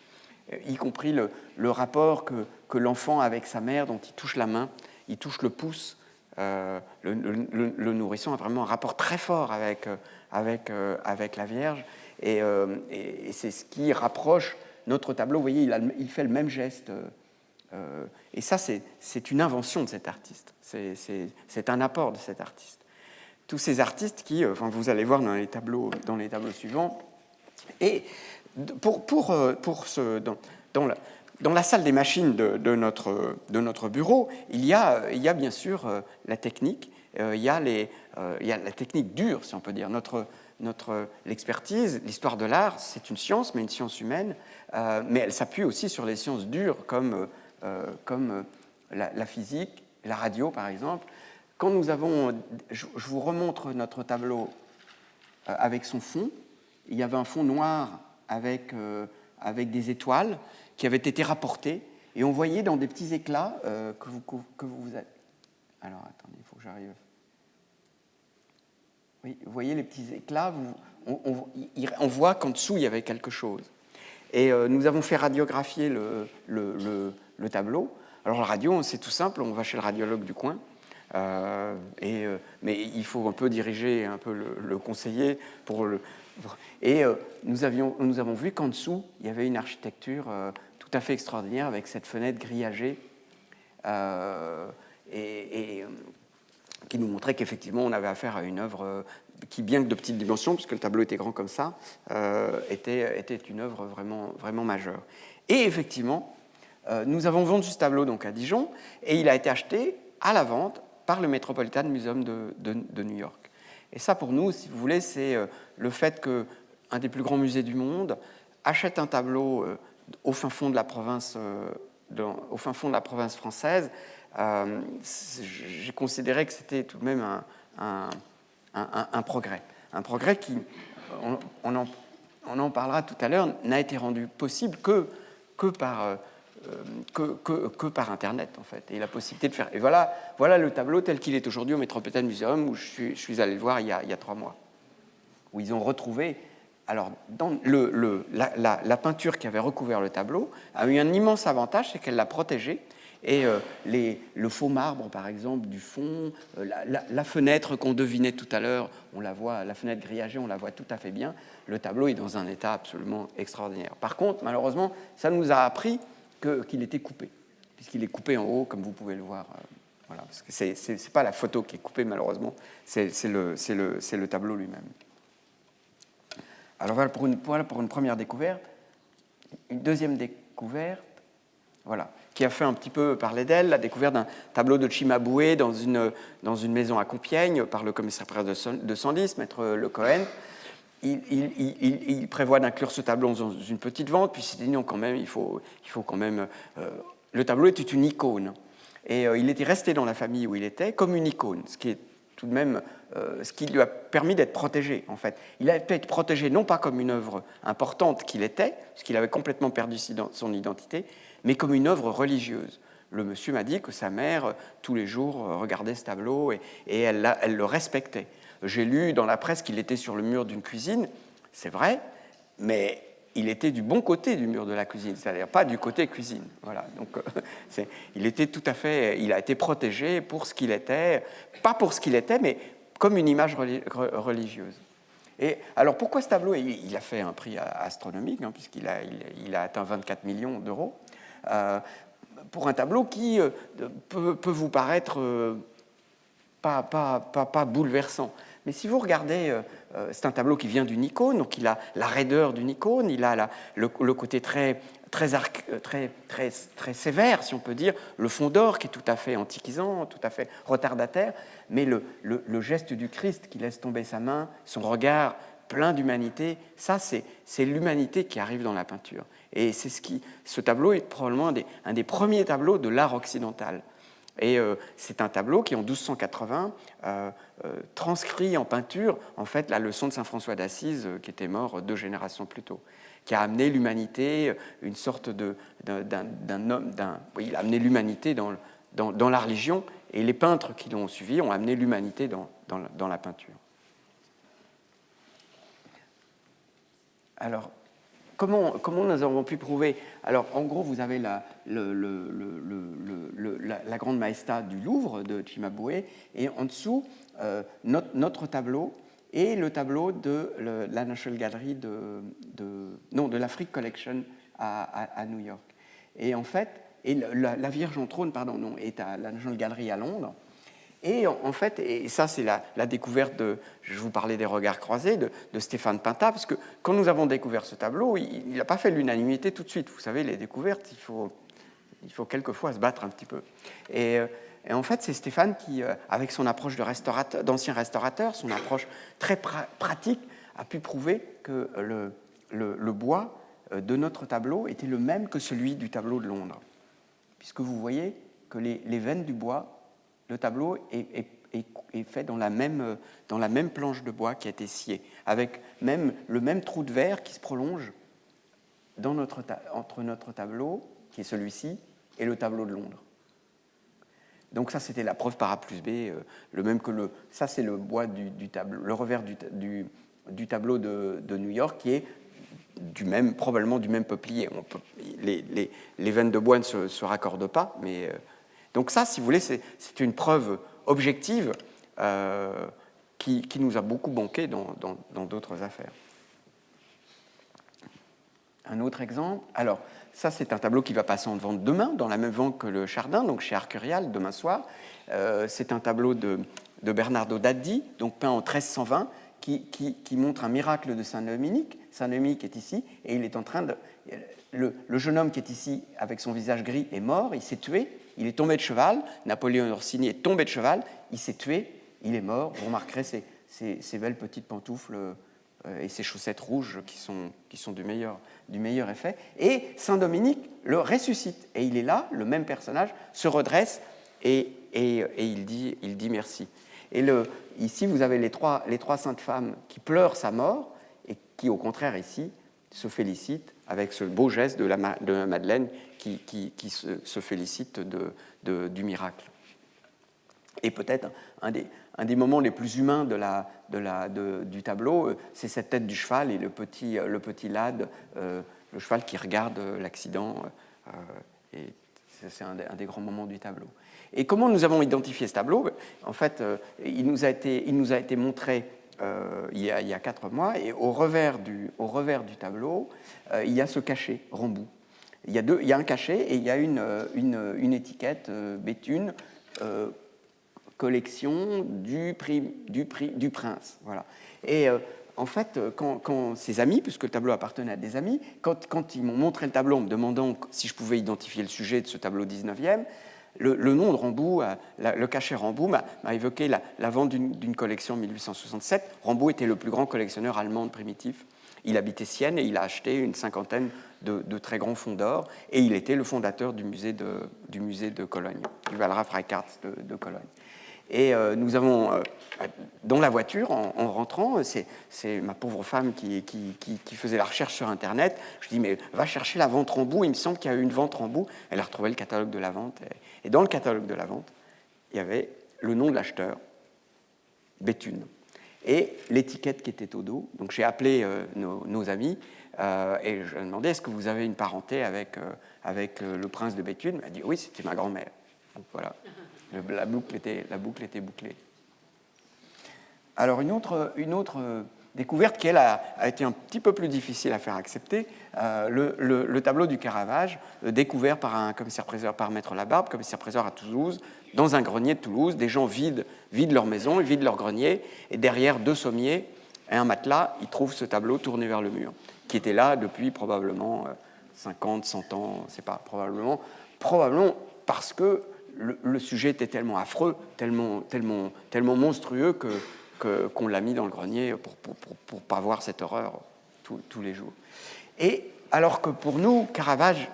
y compris le rapport que l'enfant a avec sa mère, dont il touche la main, il touche le pouce. Le nourrisson a vraiment un rapport très fort avec la Vierge. Et c'est ce qui rapproche notre tableau. Vous voyez, il fait le même geste. Et ça, c'est une invention de cet artiste. C'est un apport de cet artiste. Tous ces artistes qui, vous allez voir dans les tableaux suivants. Et dans la salle des machines de notre bureau, il y a bien sûr la technique. Il y a la technique dure, si on peut dire. L'expertise, l'histoire de l'art, c'est une science, mais une science humaine, mais elle s'appuie aussi sur les sciences dures comme la physique, la radio par exemple. Quand je vous remontre notre tableau avec son fond, il y avait un fond noir avec des étoiles qui avaient été rapportées, et on voyait dans des petits éclats que vous avez... Alors attendez, il faut que j'arrive... Oui, vous voyez les petits éclats, on voit qu'en dessous, il y avait quelque chose. Et nous avons fait radiographier le tableau. Alors, la radio, c'est tout simple, on va chez le radiologue du coin, mais il faut un peu diriger un peu le conseiller pour le... Et nous avons vu qu'en dessous, il y avait une architecture tout à fait extraordinaire avec cette fenêtre grillagée qui nous montrait qu'effectivement, on avait affaire à une œuvre qui, bien que de petite dimension, puisque le tableau était grand comme ça, était une œuvre vraiment, vraiment majeure. Et effectivement, nous avons vendu ce tableau donc à Dijon, et il a été acheté à la vente par le Metropolitan Museum de New York. Et ça, pour nous, si vous voulez, c'est le fait qu'un des plus grands musées du monde achète un tableau au fin fond de la province française. J'ai considéré que c'était tout de même un progrès. Un progrès qui, on en parlera tout à l'heure, n'a été rendu possible que par Internet, en fait. Et la possibilité de faire... Et voilà le tableau tel qu'il est aujourd'hui au Metropolitan Museum, où je suis allé le voir il y a 3 mois, où ils ont retrouvé... Alors, la peinture qui avait recouvert le tableau a eu un immense avantage, c'est qu'elle l'a protégé. Et le faux marbre, par exemple, du fond, la fenêtre qu'on devinait tout à l'heure, on la voit, la fenêtre grillagée, on la voit tout à fait bien. Le tableau est dans un état absolument extraordinaire. Par contre, malheureusement, ça nous a appris qu'il était coupé, puisqu'il est coupé en haut, comme vous pouvez le voir. Voilà, parce que c'est pas la photo qui est coupée, malheureusement, c'est le tableau lui-même. Alors voilà pour une première découverte. Une deuxième découverte, voilà, qui a fait un petit peu parler d'elle, la découverte d'un tableau de Cimabue dans une maison à Compiègne par le commissaire de Senlis, maître Le Cohen. Il prévoit d'inclure ce tableau dans une petite vente, puis il s'est dit non, quand même, il faut quand même... le tableau était une icône. Et il était resté dans la famille où il était comme une icône, ce qui est tout de même ce qui lui a permis d'être protégé, en fait. Il a été protégé non pas comme une œuvre importante qu'il était, parce qu'il avait complètement perdu son identité, mais comme une œuvre religieuse. Le monsieur m'a dit que sa mère, tous les jours, regardait ce tableau et elle le respectait. J'ai lu dans la presse qu'il était sur le mur d'une cuisine, c'est vrai, mais il était du bon côté du mur de la cuisine, c'est-à-dire pas du côté cuisine. Voilà. Donc, il était tout à fait, il a été protégé pour ce qu'il était, pas pour ce qu'il était, mais comme une image religieuse. Et alors, pourquoi ce tableau? Il a fait un prix astronomique, hein, puisqu'il a atteint 24 millions d'euros, pour un tableau qui peut vous paraître pas bouleversant. Mais si vous regardez, c'est un tableau qui vient d'une icône, donc il a la raideur d'une icône, il a le côté très sévère, si on peut dire, le fond d'or qui est tout à fait antiquisant, tout à fait retardataire, mais le geste du Christ qui laisse tomber sa main, son regard plein d'humanité, ça c'est l'humanité qui arrive dans la peinture. Et c'est ce tableau est probablement un des premiers tableaux de l'art occidental. Et c'est un tableau qui, en 1280, transcrit en peinture, en fait, la leçon de saint François d'Assise, qui était mort 2 générations plus tôt, qui a amené l'humanité, une sorte d'un homme, oui, il a amené l'humanité dans la religion, et les peintres qui l'ont suivi ont amené l'humanité dans la peinture. Alors, comment nous avons pu prouver? Alors, en gros, vous avez la Grande Maestà du Louvre de Cimabue, et en dessous, notre tableau et le tableau de la National Gallery de la Frick Collection à New York. Et en fait, la Vierge en trône, est à la National Gallery à Londres. Et en fait, et ça c'est la découverte je vous parlais des regards croisés, de Stéphane Pintat, parce que quand nous avons découvert ce tableau, il n'a pas fait l'unanimité tout de suite. Vous savez, les découvertes, il faut quelquefois se battre un petit peu. Et en fait, c'est Stéphane qui, avec son approche d'ancien restaurateur, son approche très pratique, a pu prouver que le bois de notre tableau était le même que celui du tableau de Londres. Puisque vous voyez que les veines du bois, le tableau est fait dans la même planche de bois qui a été sciée, avec le même trou de verre qui se prolonge entre notre tableau, qui est celui-ci, et le tableau de Londres. Donc ça, c'était la preuve par A plus B, le même que ça, c'est le bois du tableau, le revers du tableau de New York, qui est probablement du même peuplier. Les veines de bois ne se raccordent pas, mais donc ça, si vous voulez, c'est une preuve objective qui nous a beaucoup manqué dans d'autres affaires. Un autre exemple, alors ça c'est un tableau qui va passer en vente demain, dans la même vente que le Chardin, donc chez Arcurial, demain soir. C'est un tableau de Bernardo Daddi, donc peint en 1320, qui montre un miracle de Saint-Dominique. Saint-Dominique est ici, et il est en train de... Le jeune homme qui est ici, avec son visage gris, est mort, il s'est tué, il est tombé de cheval, Napoléon Orsini est tombé de cheval, il s'est tué, il est mort. Vous remarquerez ces belles petites pantoufles et ces chaussettes rouges qui sont du meilleur effet. Et Saint-Dominique le ressuscite, et il est là, le même personnage, se redresse, et il dit merci. Et ici, vous avez les trois saintes femmes qui pleurent sa mort, et qui, au contraire, ici, se félicitent avec ce beau geste de la Madeleine qui se félicite du miracle. Et peut-être un des moments les plus humains du tableau, c'est cette tête du cheval et le petit lad, le cheval qui regarde l'accident. Et c'est un des grands moments du tableau. Et comment nous avons identifié ce tableau? En fait, il nous a été montré il y a 4 mois, et au revers du tableau, il y a ce cachet Ramboud. Il y a un cachet et il y a une étiquette Béthune, collection du prince. Voilà. Et en fait, quand ses amis, puisque le tableau appartenait à des amis, quand ils m'ont montré le tableau en me demandant si je pouvais identifier le sujet de ce tableau 19e, le nom de Ramboud, le cachet Ramboud m'a évoqué la vente d'une collection en 1867. Ramboud était le plus grand collectionneur allemand de primitifs. Il habitait Sienne et il a acheté une 50aine de très grands fonds d'or, et il était le fondateur du musée de Cologne, du Wallraf Reichhardt de Cologne. Et nous avons, dans la voiture, en rentrant, c'est ma pauvre femme qui faisait la recherche sur Internet. Je dis, mais va chercher la vente Ramboud, il me semble qu'il y a eu une vente Ramboud. Elle a retrouvé le catalogue de la vente, et dans le catalogue de la vente, il y avait le nom de l'acheteur, Béthune, et l'étiquette qui était au dos. Donc j'ai appelé nos amis, et je lui ai demandé, est-ce que vous avez une parenté avec le prince de Béthune? Elle m'a dit, oui, c'était ma grand-mère. Donc voilà. La boucle était bouclée. Alors une autre découverte qui, elle, a été un petit peu plus difficile à faire accepter, le tableau du Caravage, découvert par un commissaire-priseur, par Maître Labarbe, commissaire-priseur à Toulouse, dans un grenier de Toulouse. Des gens vident leur maison, ils vident leur grenier, et derrière 2 sommiers et un matelas, ils trouvent ce tableau tourné vers le mur, qui était là depuis probablement 50, 100 ans, c'est pas probablement parce que le sujet était tellement affreux, tellement monstrueux qu'on l'a mis dans le grenier pour pas voir cette horreur tous les jours. Et alors que pour nous, Caravage,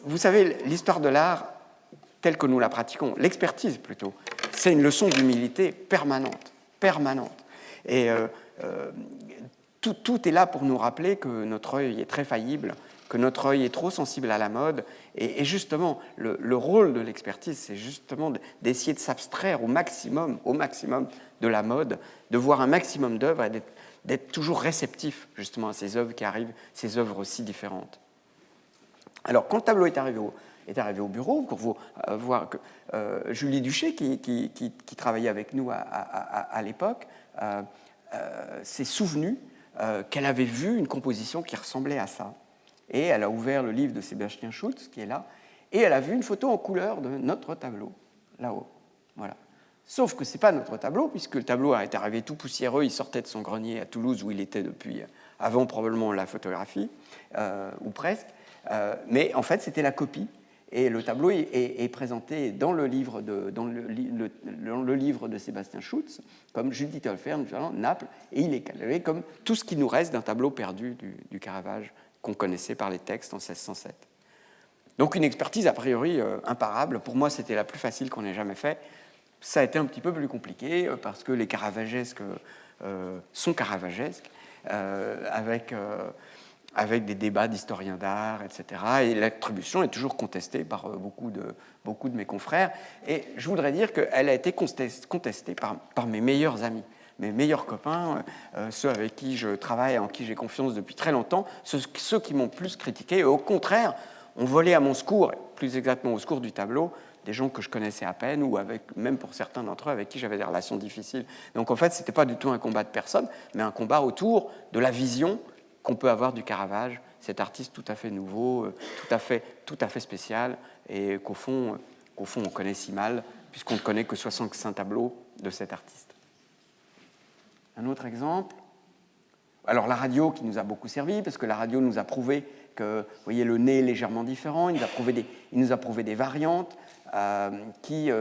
vous savez, l'histoire de l'art telle que nous la pratiquons, l'expertise plutôt, c'est une leçon d'humilité permanente. Et tout est là pour nous rappeler que notre œil est très faillible, que notre œil est trop sensible à la mode. Et justement, le rôle de l'expertise, c'est justement d'essayer de s'abstraire au maximum de la mode, de voir un maximum d'œuvres et d'être toujours réceptif justement à ces œuvres qui arrivent, ces œuvres aussi différentes. Alors, quand le tableau est arrivé au bureau, pour voir que Julie Duché, qui travaillait avec nous à l'époque, s'est souvenue qu'elle avait vu une composition qui ressemblait à ça. Et elle a ouvert le livre de Sébastien Schultz, qui est là, et elle a vu une photo en couleur de notre tableau, là-haut. Voilà. Sauf que ce n'est pas notre tableau, puisque le tableau est arrivé tout poussiéreux, il sortait de son grenier à Toulouse, où il était depuis avant probablement la photographie, ou presque. Mais en fait, c'était la copie. Et le tableau est présenté dans le livre de Sébastien Schultz, comme Judith Olfern, Naples, et il est catalogué comme tout ce qui nous reste d'un tableau perdu du Caravage qu'on connaissait par les textes en 1607. Donc une expertise a priori imparable. Pour moi, c'était la plus facile qu'on ait jamais fait. Ça a été un petit peu plus compliqué parce que les caravagesques sont caravagesques, avec des débats d'historiens d'art, etc. Et l'attribution est toujours contestée par beaucoup de mes confrères. Et je voudrais dire qu'elle a été contestée par mes meilleurs amis, mes meilleurs copains, ceux avec qui je travaille, en qui j'ai confiance depuis très longtemps, ceux qui m'ont plus critiqué, et au contraire, ont volé à mon secours, plus exactement au secours du tableau, des gens que je connaissais à peine, ou même pour certains d'entre eux avec qui j'avais des relations difficiles. Donc en fait, ce n'était pas du tout un combat de personne, mais un combat autour de la vision qu'on peut avoir du Caravage, cet artiste tout à fait nouveau, tout à fait spécial, et qu'au fond, on connaît si mal, puisqu'on ne connaît que 65 tableaux de cet artiste. Un autre exemple, alors la radio qui nous a beaucoup servi, parce que la radio nous a prouvé que, vous voyez, le nez est légèrement différent, il nous a prouvé des variantes qui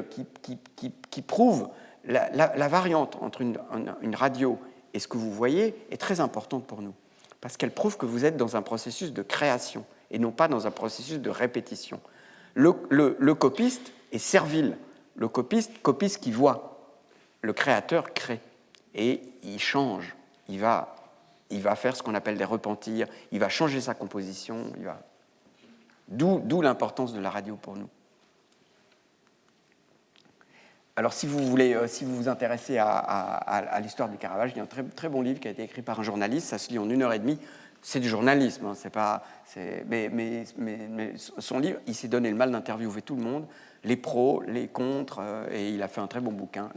prouvent la variante entre une radio et ce que vous voyez est très importante pour nous, parce qu'elle prouve que vous êtes dans un processus de création et non pas dans un processus de répétition. Le copiste est servile, le copiste copie ce qu'il voit, le créateur crée. Et il change, il va faire ce qu'on appelle des repentirs, il va changer sa composition, d'où l'importance de la radio pour nous. Alors si vous vous intéressez à l'histoire du Caravage, il y a un très, très bon livre qui a été écrit par un journaliste, ça se lit en 1h30, c'est du journalisme, hein, mais son livre, il s'est donné le mal d'interviewer tout le monde, les pros, les contres, et il a fait un très bon bouquin,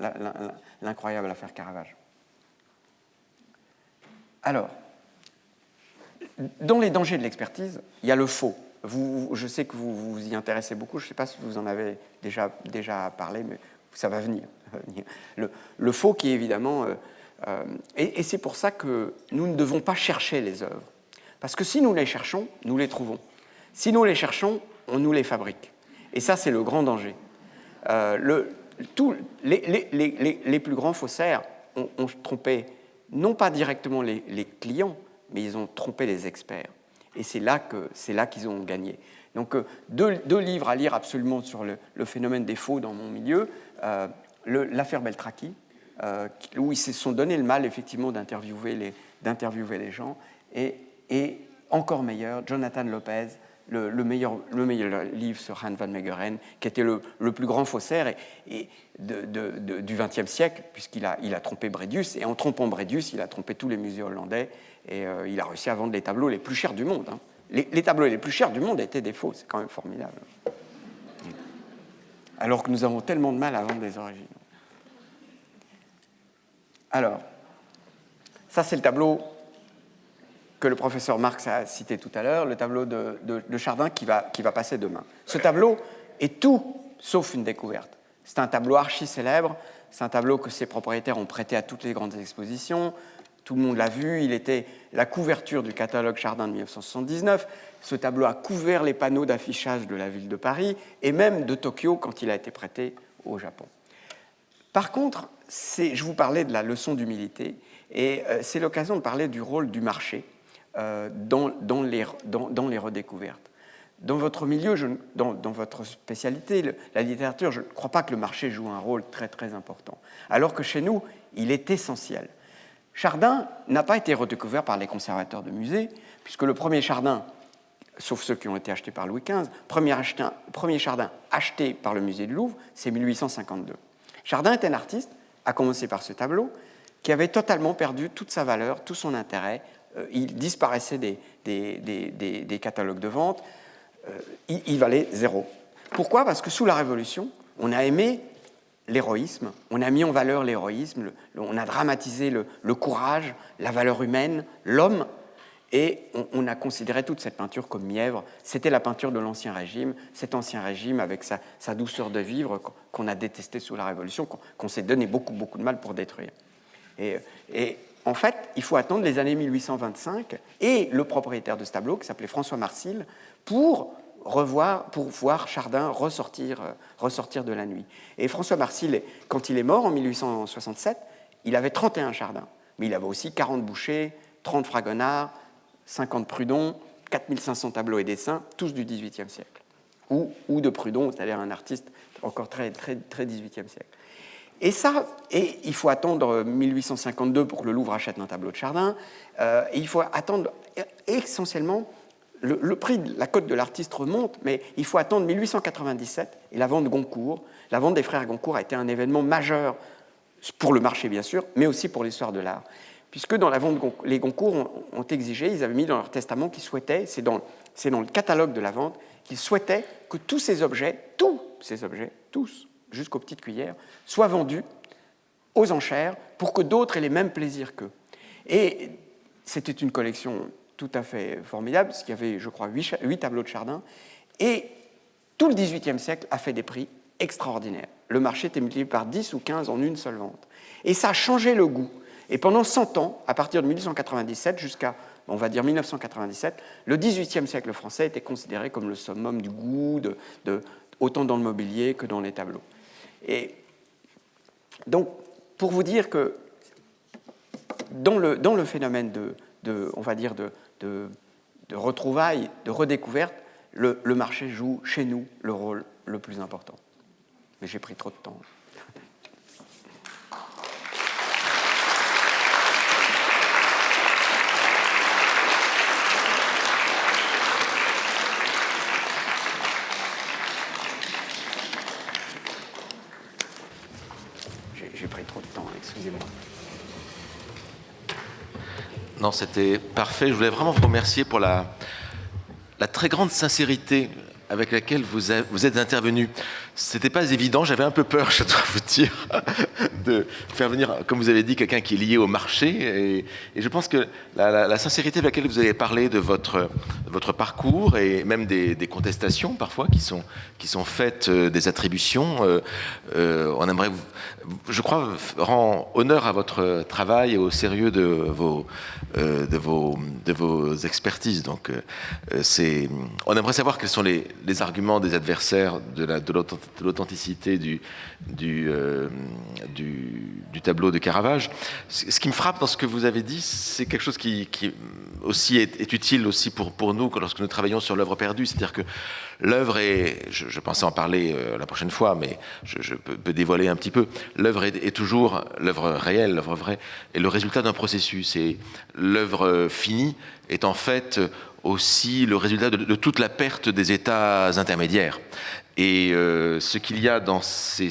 l'incroyable affaire Caravage. Alors, dans les dangers de l'expertise, il y a le faux. Je sais que vous vous y intéressez beaucoup, je ne sais pas si vous en avez déjà parlé, mais ça va venir. Le faux qui est évidemment... et c'est pour ça que nous ne devons pas chercher les œuvres. Parce que si nous les cherchons, nous les trouvons. Si nous les cherchons, on nous les fabrique. Et ça, c'est le grand danger. Les plus grands faussaires ont trompé non pas directement les clients, mais ils ont trompé les experts. Et c'est là qu'ils ont gagné. Donc, deux livres à lire absolument sur le phénomène des faux dans mon milieu. L'affaire Beltraki, où ils se sont donné le mal, effectivement, d'interviewer les gens. Et encore meilleur, Jonathan Lopez, le meilleur livre sur Han van Meegeren, qui était le plus grand faussaire du XXe siècle, puisqu'il a trompé Bredius, et en trompant Bredius, il a trompé tous les musées hollandais, et il a réussi à vendre les tableaux les plus chers du monde. Hein. Les tableaux les plus chers du monde étaient des faux, c'est quand même formidable. Alors que nous avons tellement de mal à vendre des originaux. Alors, Ça, c'est le tableau que le professeur Marx a cité tout à l'heure, le tableau de Chardin qui va passer demain. Ce tableau est tout sauf une découverte. C'est un tableau archi-célèbre, c'est un tableau que ses propriétaires ont prêté à toutes les grandes expositions, tout le monde l'a vu, il était la couverture du catalogue Chardin de 1979. Ce tableau a couvert les panneaux d'affichage de la ville de Paris et même de Tokyo quand il a été prêté au Japon. Par contre, je vous parlais de la leçon d'humilité et c'est l'occasion de parler du rôle du marché dans les redécouvertes. Dans votre milieu, dans votre spécialité, la littérature, je ne crois pas que le marché joue un rôle très très important, alors que chez nous, il est essentiel. Chardin n'a pas été redécouvert par les conservateurs de musées, puisque le premier Chardin, sauf ceux qui ont été achetés par Louis XV, premier Chardin acheté par le musée du Louvre, c'est 1852. Chardin est un artiste, à commencer par ce tableau, qui avait totalement perdu toute sa valeur, tout son intérêt. Il disparaissait des catalogues de vente. Il valait zéro. Pourquoi ? Parce que sous la Révolution, on a aimé l'héroïsme, on a mis en valeur l'héroïsme, on a dramatisé le courage, la valeur humaine, l'homme, et on a considéré toute cette peinture comme mièvre. C'était la peinture de l'Ancien Régime, cet Ancien Régime avec sa douceur de vivre qu'on a détesté sous la Révolution, qu'on s'est donné beaucoup, beaucoup de mal pour détruire. Et en fait, il faut attendre les années 1825 et le propriétaire de ce tableau, qui s'appelait François Marsil, pour voir Chardin ressortir de la nuit. Et François Marsil, quand il est mort en 1867, il avait 31 Chardins, mais il avait aussi 40 Boucher, 30 Fragonard, 50 Prudhon, 4500 tableaux et dessins, tous du XVIIIe siècle, ou de Prudhon, c'est-à-dire un artiste encore très, très, très XVIIIe siècle. Et il faut attendre 1852 pour que le Louvre achète un tableau de Chardin. Et il faut attendre essentiellement, le prix, la cote de l'artiste remonte, mais il faut attendre 1897 et la vente Goncourt. La vente des frères Goncourt a été un événement majeur pour le marché, bien sûr, mais aussi pour l'histoire de l'art. Puisque dans la vente, les Goncourt ont exigé, ils avaient mis dans leur testament qu'ils souhaitaient, c'est dans le catalogue de la vente, qu'ils souhaitaient que tous ces objets, tous, jusqu'aux petites cuillères, soient vendus aux enchères pour que d'autres aient les mêmes plaisirs qu'eux. Et c'était une collection tout à fait formidable, parce qu'il y avait, je crois, 8 tableaux de Chardin, et tout le XVIIIe siècle a fait des prix extraordinaires. Le marché était multiplié par 10 ou 15 en une seule vente. Et ça a changé le goût. Et pendant 100 ans, à partir de 1897 jusqu'à, on va dire, 1997, le XVIIIe siècle français était considéré comme le summum du goût, autant dans le mobilier que dans les tableaux. Et donc, pour vous dire que dans le phénomène on va dire de retrouvailles, de redécouverte, le marché joue chez nous le rôle le plus important. Mais j'ai pris trop de temps. J'ai pris trop de temps, excusez-moi.
Non, c'était parfait. Je voulais vraiment vous remercier pour la très grande sincérité avec laquelle vous êtes intervenu. C'était pas évident, j'avais un peu peur, je dois vous dire, de faire venir, comme vous avez dit, quelqu'un qui est lié au marché. Et je pense que la sincérité avec laquelle vous avez parlé de votre parcours et même des contestations parfois qui sont faites, des attributions, on aimerait, je crois, rend honneur à votre travail et au sérieux de vos expertises. Donc, on aimerait savoir quels sont les arguments des adversaires de l'authenticité du tableau de Caravage. Ce qui me frappe dans ce que vous avez dit, c'est quelque chose qui aussi est utile aussi pour nous lorsque nous travaillons sur l'œuvre perdue, c'est-à-dire que l'œuvre est, je pensais en parler la prochaine fois, mais je peux dévoiler un petit peu, l'œuvre est toujours l'œuvre réelle, l'œuvre vraie, et le résultat d'un processus. Et l'œuvre finie est en fait aussi le résultat de toute la perte des états intermédiaires. Et ce qu'il y a dans ces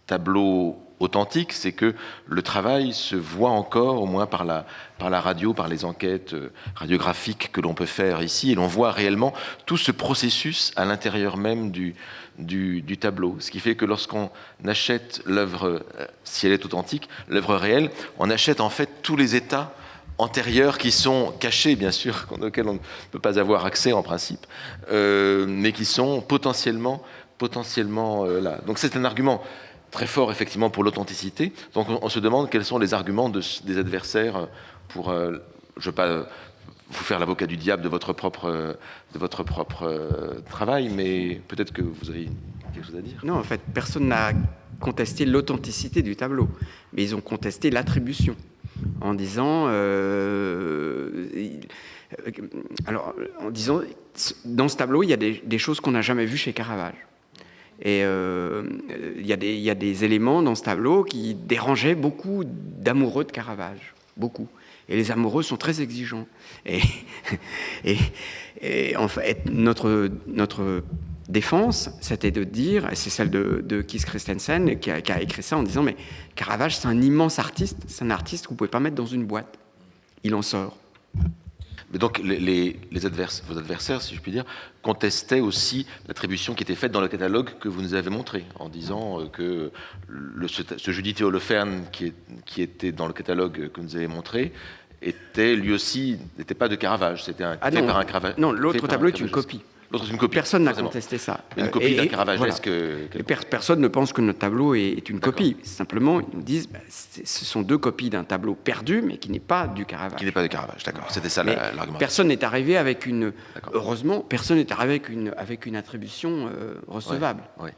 tableaux authentique, c'est que le travail se voit encore, au moins par la radio, par les enquêtes radiographiques que l'on peut faire ici, et l'on voit réellement tout ce processus à l'intérieur même du tableau. Ce qui fait que lorsqu'on achète l'œuvre, si elle est authentique, l'œuvre réelle, on achète en fait tous les états antérieurs qui sont cachés, bien sûr, auxquels on ne peut pas avoir accès en principe, mais qui sont potentiellement là. Donc c'est un argument très fort, effectivement, pour l'authenticité. Donc on se demande quels sont les arguments des adversaires pour, je ne veux pas vous faire l'avocat du diable de votre propre travail, mais peut-être que vous avez quelque chose à dire.
Non, en fait, personne n'a contesté l'authenticité du tableau, mais ils ont contesté l'attribution, en disant, dans ce tableau, il y a des choses qu'on n'a jamais vues chez Caravage. Et il y a des éléments dans ce tableau qui dérangeaient beaucoup d'amoureux de Caravage, beaucoup. Et les amoureux sont très exigeants. Et en fait, notre défense, c'était de dire, et c'est celle de Kees Christensen qui a écrit ça en disant, mais Caravage, c'est un immense artiste, c'est un artiste que vous ne pouvez pas mettre dans une boîte. Il en sort.
Mais donc vos adversaires, si je puis dire, contestaient aussi l'attribution qui était faite dans le catalogue que vous nous avez montré, en disant que ce Judith et Holoferne qui était dans le catalogue que vous nous avez montré était lui aussi n'était pas de Caravage, c'était fait par un Caravage.
Non, l'autre tableau est une copie.
L'autre est une copie.
Personne n'a contesté ça.
Une copie d'un Caravagesque.
Voilà. Personne ne pense que notre tableau est une copie. Simplement, ils nous disent ce sont deux copies d'un tableau perdu, mais qui n'est pas du Caravage.
Qui n'est pas de Caravage, d'accord. C'était ça l'argument.
Personne n'est arrivé avec une. Heureusement, personne n'est arrivé avec une attribution recevable.
Ouais.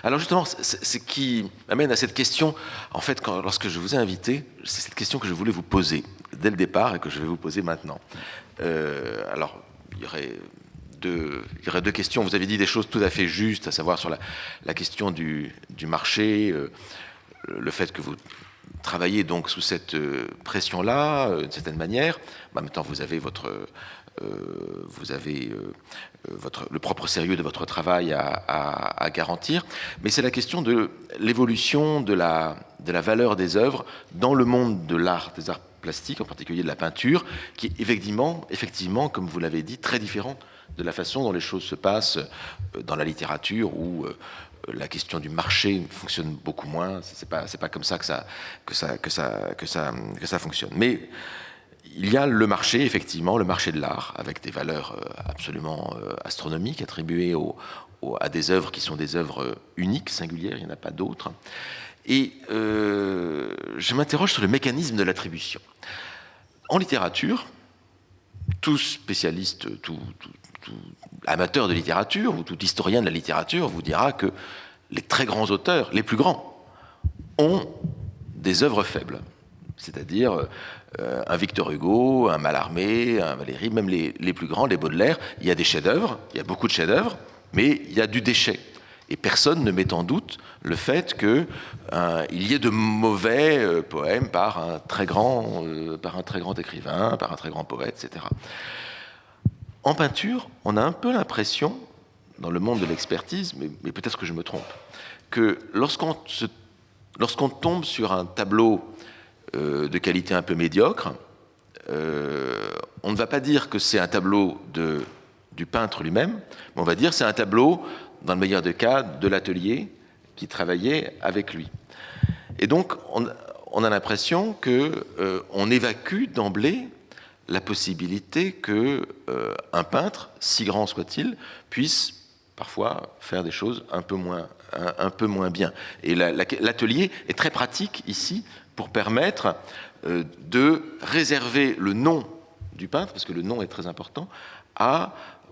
Alors justement, ce qui m'amène à cette question, en fait, lorsque je vous ai invité, c'est cette question que je voulais vous poser dès le départ et que je vais vous poser maintenant. Alors, il y aurait deux questions. Vous avez dit des choses tout à fait justes, à savoir sur la question du marché, le fait que vous travaillez donc sous cette pression-là, d'une certaine manière. En même temps, vous avez le propre sérieux de votre travail à garantir. Mais c'est la question de l'évolution de la valeur des œuvres dans le monde de l'art, des arts plastiques, en particulier de la peinture, qui est effectivement, comme vous l'avez dit, très différent de la façon dont les choses se passent dans la littérature, où la question du marché fonctionne beaucoup moins. C'est pas comme ça que ça fonctionne. Mais il y a le marché, effectivement, le marché de l'art, avec des valeurs absolument astronomiques attribuées à des œuvres qui sont des œuvres uniques, singulières. Il n'y en a pas d'autres. Et je m'interroge sur le mécanisme de l'attribution. En littérature, tout spécialiste, tout amateur de littérature ou tout historien de la littérature vous dira que les très grands auteurs, les plus grands, ont des œuvres faibles. C'est-à-dire un Victor Hugo, un Mallarmé, un Valéry, même les plus grands, les Baudelaire, il y a des chefs-d'œuvre, il y a beaucoup de chefs-d'œuvre, mais il y a du déchet. Et personne ne met en doute le fait qu'il y ait de mauvais poèmes par un très grand écrivain, par un très grand poète, etc. En peinture, on a un peu l'impression, dans le monde de l'expertise, mais peut-être que je me trompe, que lorsqu'on tombe sur un tableau de qualité un peu médiocre, on ne va pas dire que c'est un tableau du peintre lui-même, mais on va dire que c'est un tableau, dans le meilleur des cas, de l'atelier qui travaillait avec lui. Et donc, on a l'impression qu'on évacue d'emblée la possibilité qu'un peintre, si grand soit-il, puisse parfois faire des choses un peu moins bien. Et l'atelier est très pratique ici pour permettre de réserver le nom du peintre, parce que le nom est très important,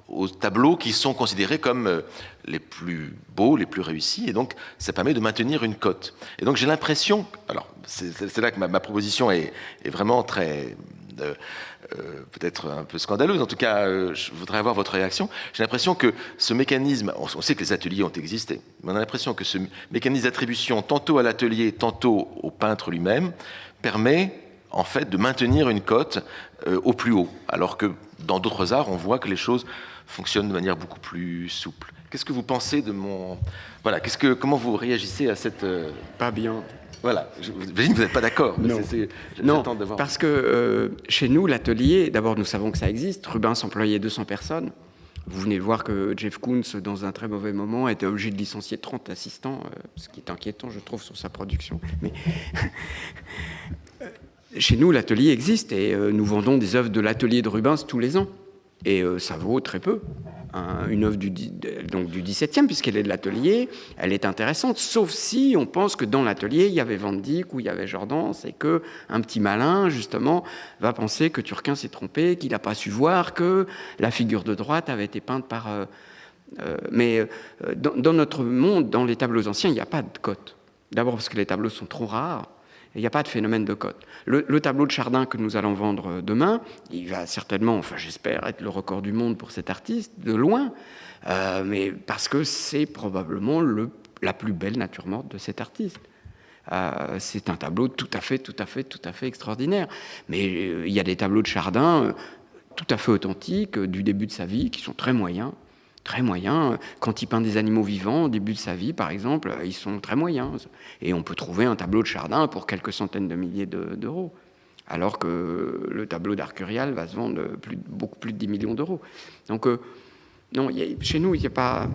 aux tableaux qui sont considérés comme les plus beaux, les plus réussis, et donc ça permet de maintenir une cote. Et donc j'ai l'impression, alors c'est là que ma proposition est vraiment très... peut-être un peu scandaleuse, en tout cas je voudrais avoir votre réaction. J'ai l'impression que ce mécanisme, on sait que les ateliers ont existé, mais on a l'impression que ce mécanisme d'attribution tantôt à l'atelier, tantôt au peintre lui-même, permet en fait de maintenir une cote au plus haut, alors que dans d'autres arts on voit que les choses fonctionnent de manière beaucoup plus souple. Qu'est-ce que vous pensez de mon... Voilà, comment vous réagissez à cette...
Pas bien.
Voilà, j'imagine que vous n'êtes pas d'accord.
Non, non
d'avoir...
parce que chez nous, l'atelier, d'abord nous savons que ça existe, Rubens employait 200 personnes. Vous venez de voir que Jeff Koons, dans un très mauvais moment, était obligé de licencier 30 assistants, ce qui est inquiétant, je trouve, sur sa production. Mais chez nous, l'atelier existe et nous vendons des œuvres de l'atelier de Rubens tous les ans. Et ça vaut très peu. Une œuvre du XVIIe, puisqu'elle est de l'atelier, elle est intéressante, sauf si on pense que dans l'atelier, il y avait Van Dyck ou il y avait Jordan, et qu'un petit malin, justement, va penser que Turquin s'est trompé, qu'il n'a pas su voir que la figure de droite avait été peinte par... mais dans notre monde, dans les tableaux anciens, il n'y a pas de cote. D'abord parce que les tableaux sont trop rares, il n'y a pas de phénomène de cote. Le tableau de Chardin que nous allons vendre demain, il va certainement, enfin j'espère, être le record du monde pour cet artiste, de loin, mais parce que c'est probablement la plus belle nature morte de cet artiste. C'est un tableau tout à fait extraordinaire. Mais il y a des tableaux de Chardin tout à fait authentiques du début de sa vie qui sont très moyens. Très moyens. Quand il peint des animaux vivants, au début de sa vie, par exemple, ils sont très moyens. Et on peut trouver un tableau de Chardin pour quelques centaines de milliers d'euros. Alors que le tableau d'Arcurial va se vendre beaucoup plus de 10 millions d'euros. Donc, non, chez nous, il n'y a pas...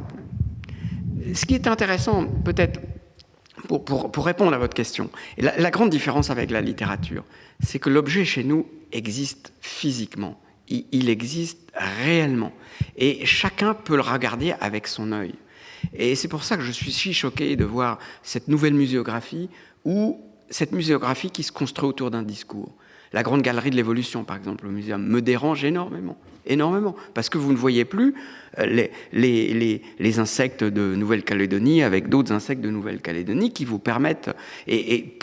Ce qui est intéressant, peut-être, pour répondre à votre question, et la grande différence avec la littérature, c'est que l'objet chez nous existe physiquement. Il existe réellement. Et chacun peut le regarder avec son œil. Et c'est pour ça que je suis si choqué de voir cette nouvelle muséographie, ou cette muséographie qui se construit autour d'un discours. La Grande Galerie de l'Évolution, par exemple, au muséum, me dérange énormément. Énormément. Parce que vous ne voyez plus les insectes de Nouvelle-Calédonie avec d'autres insectes de Nouvelle-Calédonie qui vous permettent... Et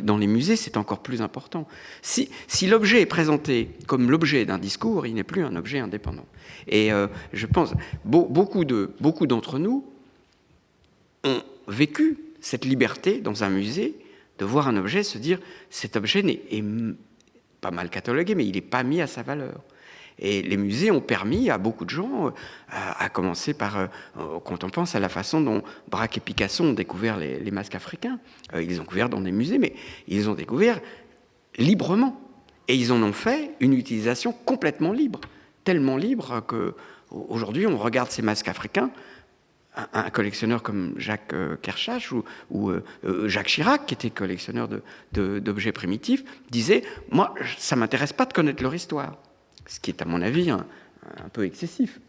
dans les musées, c'est encore plus important. Si l'objet est présenté comme l'objet d'un discours, il n'est plus un objet indépendant. Et je pense, beaucoup d'entre nous ont vécu cette liberté dans un musée de voir un objet, se dire, cet objet est pas mal catalogué, mais il n'est pas mis à sa valeur. Et les musées ont permis à beaucoup de gens, à commencer par, quand on pense à la façon dont Braque et Picasso ont découvert les masques africains, ils les ont découverts dans des musées, mais ils les ont découverts librement. Et ils en ont fait une utilisation complètement libre, tellement libre qu'aujourd'hui, on regarde ces masques africains. Un collectionneur comme Jacques Kershach ou Jacques Chirac, qui était collectionneur d'objets primitifs, disait « Moi, ça ne m'intéresse pas de connaître leur histoire ». Ce qui est, à mon avis, un peu excessif.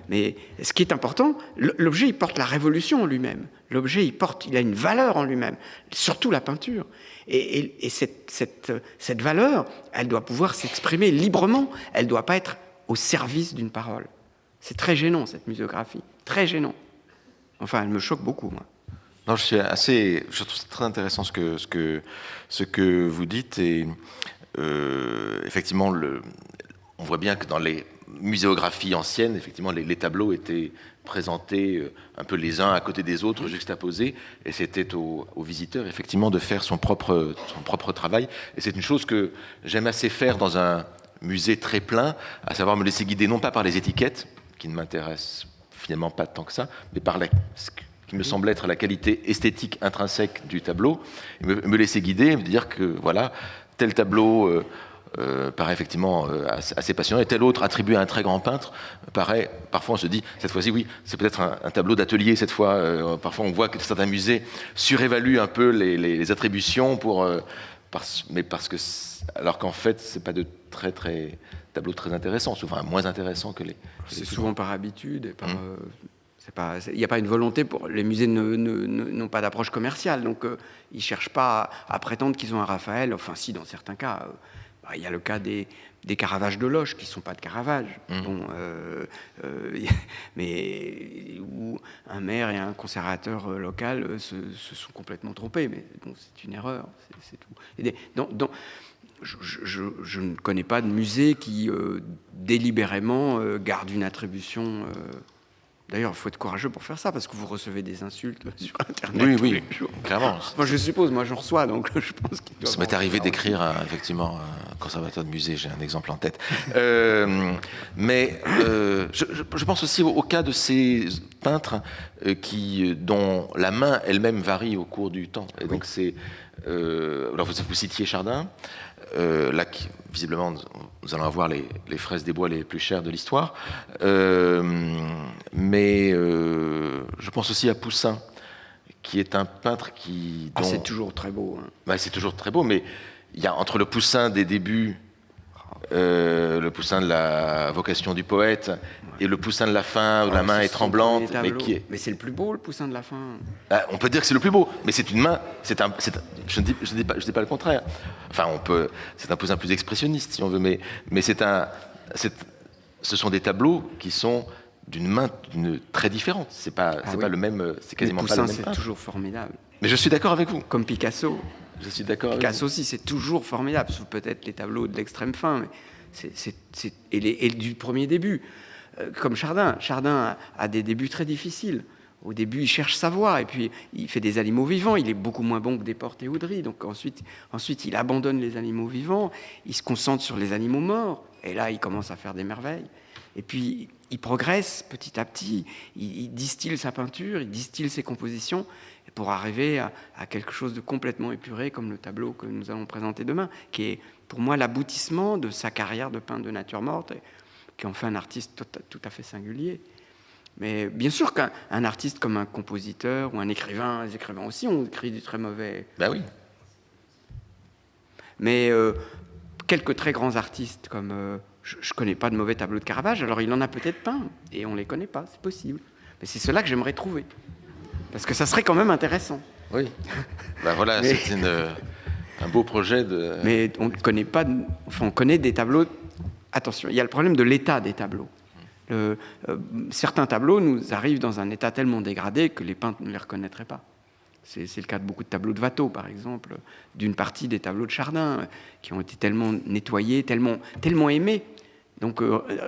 Mais ce qui est important, l'objet, il porte la révolution en lui-même. L'objet, il a une valeur en lui-même, surtout la peinture. Et cette valeur, elle doit pouvoir s'exprimer librement. Elle ne doit pas être au service d'une parole. C'est très gênant, cette muséographie. Très gênant. Enfin, elle me choque beaucoup, moi.
Non, je trouve très intéressant ce que vous dites. Et effectivement, on voit bien que dans les muséographies anciennes, effectivement, les tableaux étaient présentés un peu les uns à côté des autres, juxtaposés, et c'était au visiteur, effectivement, de faire son propre travail. Et c'est une chose que j'aime assez faire dans un musée très plein, à savoir me laisser guider non pas par les étiquettes, qui ne m'intéressent finalement pas tant que ça, mais par ce qui me semble être la qualité esthétique intrinsèque du tableau, et me laisser guider, et me dire que voilà, tel tableau paraît effectivement assez passionnant, et tel autre attribué à un très grand peintre paraît, parfois on se dit, cette fois-ci oui, c'est peut-être un tableau d'atelier cette fois, parfois on voit que certains musées surévaluent un peu les attributions alors qu'en fait c'est pas de très tableaux très intéressants, souvent moins intéressants que les...
C'est souvent par habitude et par... Il n'y a pas une volonté pour... Les musées n'ont pas d'approche commerciale, donc ils ne cherchent pas à prétendre qu'ils ont un Raphaël. Enfin, si, dans certains cas. Il y a le cas des Caravages de Loche, qui ne sont pas de Caravage. Mais où un maire et un conservateur local se sont complètement trompés. Mais bon, c'est une erreur, c'est tout. Je ne connais pas de musée qui délibérément garde une attribution D'ailleurs, il faut être courageux pour faire ça, parce que vous recevez des insultes sur Internet tous les jours.
Clairement.
Enfin, je suppose, moi j'en reçois, donc je pense qu'il doit...
Ça m'est arrivé d'écrire, effectivement, un conservateur de musée, j'ai un exemple en tête. Mais je pense aussi au cas de ces peintres dont la main elle-même varie au cours du temps. Et donc c'est... alors vous citiez Chardin, là, visiblement, nous allons avoir les fraises des bois les plus chères de l'histoire. Mais je pense aussi à Poussin, qui est un peintre qui...
Ah, c'est toujours très beau. Hein.
Bah, c'est toujours très beau, mais il y a entre le Poussin des débuts, le Poussin de la vocation du poète, et le Poussin de la fin, où la main est tremblante.
Mais c'est le plus beau, le Poussin de la fin.
Ah, on peut dire que c'est le plus beau, mais c'est une main... je ne dis pas le contraire. Enfin, c'est un Poussin plus expressionniste, si on veut, mais ce sont des tableaux qui sont d'une main très différente. C'est pas le même... C'est quasiment pas le même.
Poussin, c'est toujours formidable.
Mais je suis d'accord avec vous.
Comme Picasso.
Je suis d'accord avec
Picasso aussi, c'est toujours formidable, sauf peut-être les tableaux de l'extrême fin, mais et du premier début. Comme Chardin. Chardin a des débuts très difficiles. Au début, il cherche sa voie, et puis il fait des animaux vivants. Il est beaucoup moins bon que Desportes et Oudry. Donc ensuite, il abandonne les animaux vivants, il se concentre sur les animaux morts, et là, il commence à faire des merveilles. Et puis, il progresse petit à petit, il distille sa peinture, il distille ses compositions, pour arriver à quelque chose de complètement épuré, comme le tableau que nous allons présenter demain, qui est pour moi l'aboutissement de sa carrière de peintre de nature morte, et qui en fait un artiste tout à fait singulier. Mais bien sûr qu'un artiste comme un compositeur ou un écrivain, les écrivains aussi ont écrit du très mauvais.
Ben oui.
Mais quelques très grands artistes, comme... je ne connais pas de mauvais tableaux de Caravage, alors il en a peut-être peint, et on ne les connaît pas, c'est possible. Mais c'est cela que j'aimerais trouver. Parce que ça serait quand même intéressant.
Oui. Ben voilà, c'est un beau projet de...
Mais on ne connaît pas... Enfin, on connaît des tableaux... Attention, il y a le problème de l'état des tableaux. Certains tableaux nous arrivent dans un état tellement dégradé que les peintres ne les reconnaîtraient pas. C'est le cas de beaucoup de tableaux de Watteau, par exemple, d'une partie des tableaux de Chardin, qui ont été tellement nettoyés, tellement aimés. Donc,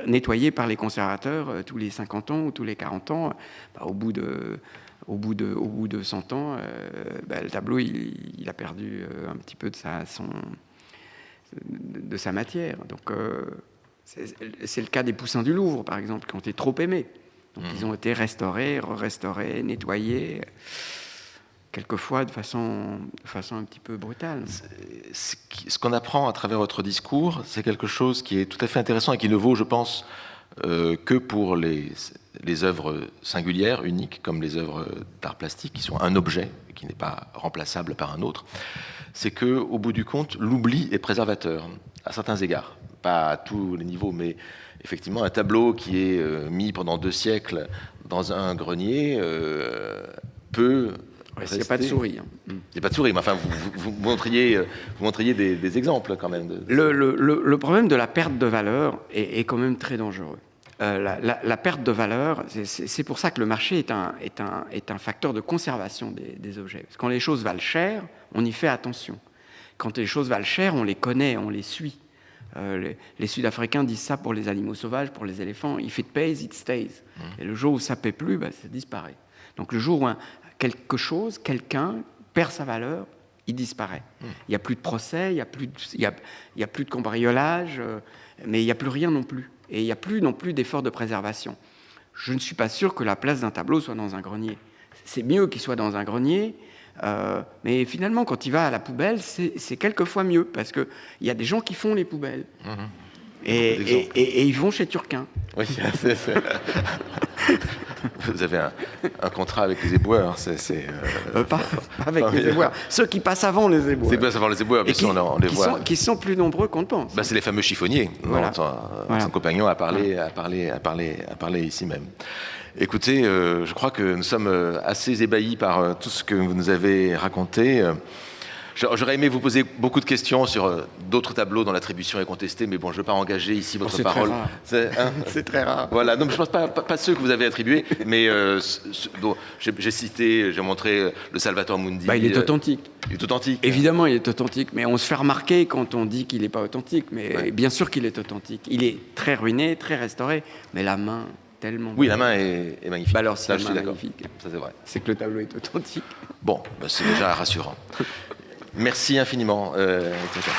nettoyés par les conservateurs tous les 50 ans ou tous les 40 ans, au bout de 100 ans, le tableau, il a perdu un petit peu de sa matière. Donc, c'est le cas des Poussins du Louvre, par exemple, qui ont été trop aimés. Donc, ils ont été restaurés, restaurés, nettoyés, quelquefois de façon un petit peu brutale.
Ce qu'on apprend à travers votre discours, c'est quelque chose qui est tout à fait intéressant et qui ne vaut, je pense, que pour les œuvres singulières, uniques, comme les œuvres d'art plastique, qui sont un objet, qui n'est pas remplaçable par un autre. C'est qu'au bout du compte, l'oubli est préservateur, à certains égards. Pas à tous les niveaux, mais effectivement, un tableau qui est mis pendant 2 siècles dans un grenier peut...
Ouais, il n'y a pas de souris. Hein.
Il n'y a pas de souris, mais enfin, vous montriez des exemples quand même.
Le problème de la perte de valeur est quand même très dangereux. La perte de valeur, c'est pour ça que le marché est un facteur de conservation des objets. Parce que quand les choses valent cher, on y fait attention. Quand les choses valent cher, on les connaît, on les suit. Les Sud-Africains disent ça pour les animaux sauvages, pour les éléphants. If it pays, it stays. Et le jour où ça ne paie plus, ça disparaît. Donc le jour où quelqu'un perd sa valeur, il disparaît. Il n'y a plus de procès, il n'y a plus de cambriolage, mais il n'y a plus rien non plus. Et il n'y a plus non plus d'effort de préservation. Je ne suis pas sûr que la place d'un tableau soit dans un grenier. C'est mieux qu'il soit dans un grenier, mais finalement, quand il va à la poubelle, c'est quelquefois mieux, parce qu'il y a des gens qui font les poubelles. Et ils vont chez Turquin.
Oui, Vous avez un contrat avec les éboueurs,
pas avec les éboueurs. Ceux qui passent avant les éboueurs.
Ceux qui passent avant les éboueurs, bien sûr, on les voit.
Qui sont plus nombreux qu'on ne pense.
C'est les fameux chiffonniers.
Voilà.
Son compagnon a parlé ici même. Écoutez, je crois que nous sommes assez ébahis par tout ce que vous nous avez raconté. J'aurais aimé vous poser beaucoup de questions sur d'autres tableaux dont l'attribution est contestée, mais bon, je ne veux pas engager ici votre parole.
C'est très rare.
Voilà, donc je ne pense pas ceux que vous avez attribués, mais j'ai montré le Salvator Mundi.
Il est authentique.
Il est authentique.
Évidemment, il est authentique, mais on se fait remarquer quand on dit qu'il n'est pas authentique. Mais bien sûr qu'il est authentique. Il est très ruiné, très restauré, mais la main tellement
Oui,
belle.
la main est magnifique.
Bah alors, si
ça,
la
je
main
suis
est
d'accord.
magnifique,
Ça, c'est vrai.
c'est que le tableau est authentique.
Bon, bah, c'est déjà rassurant. Merci infiniment. Christian.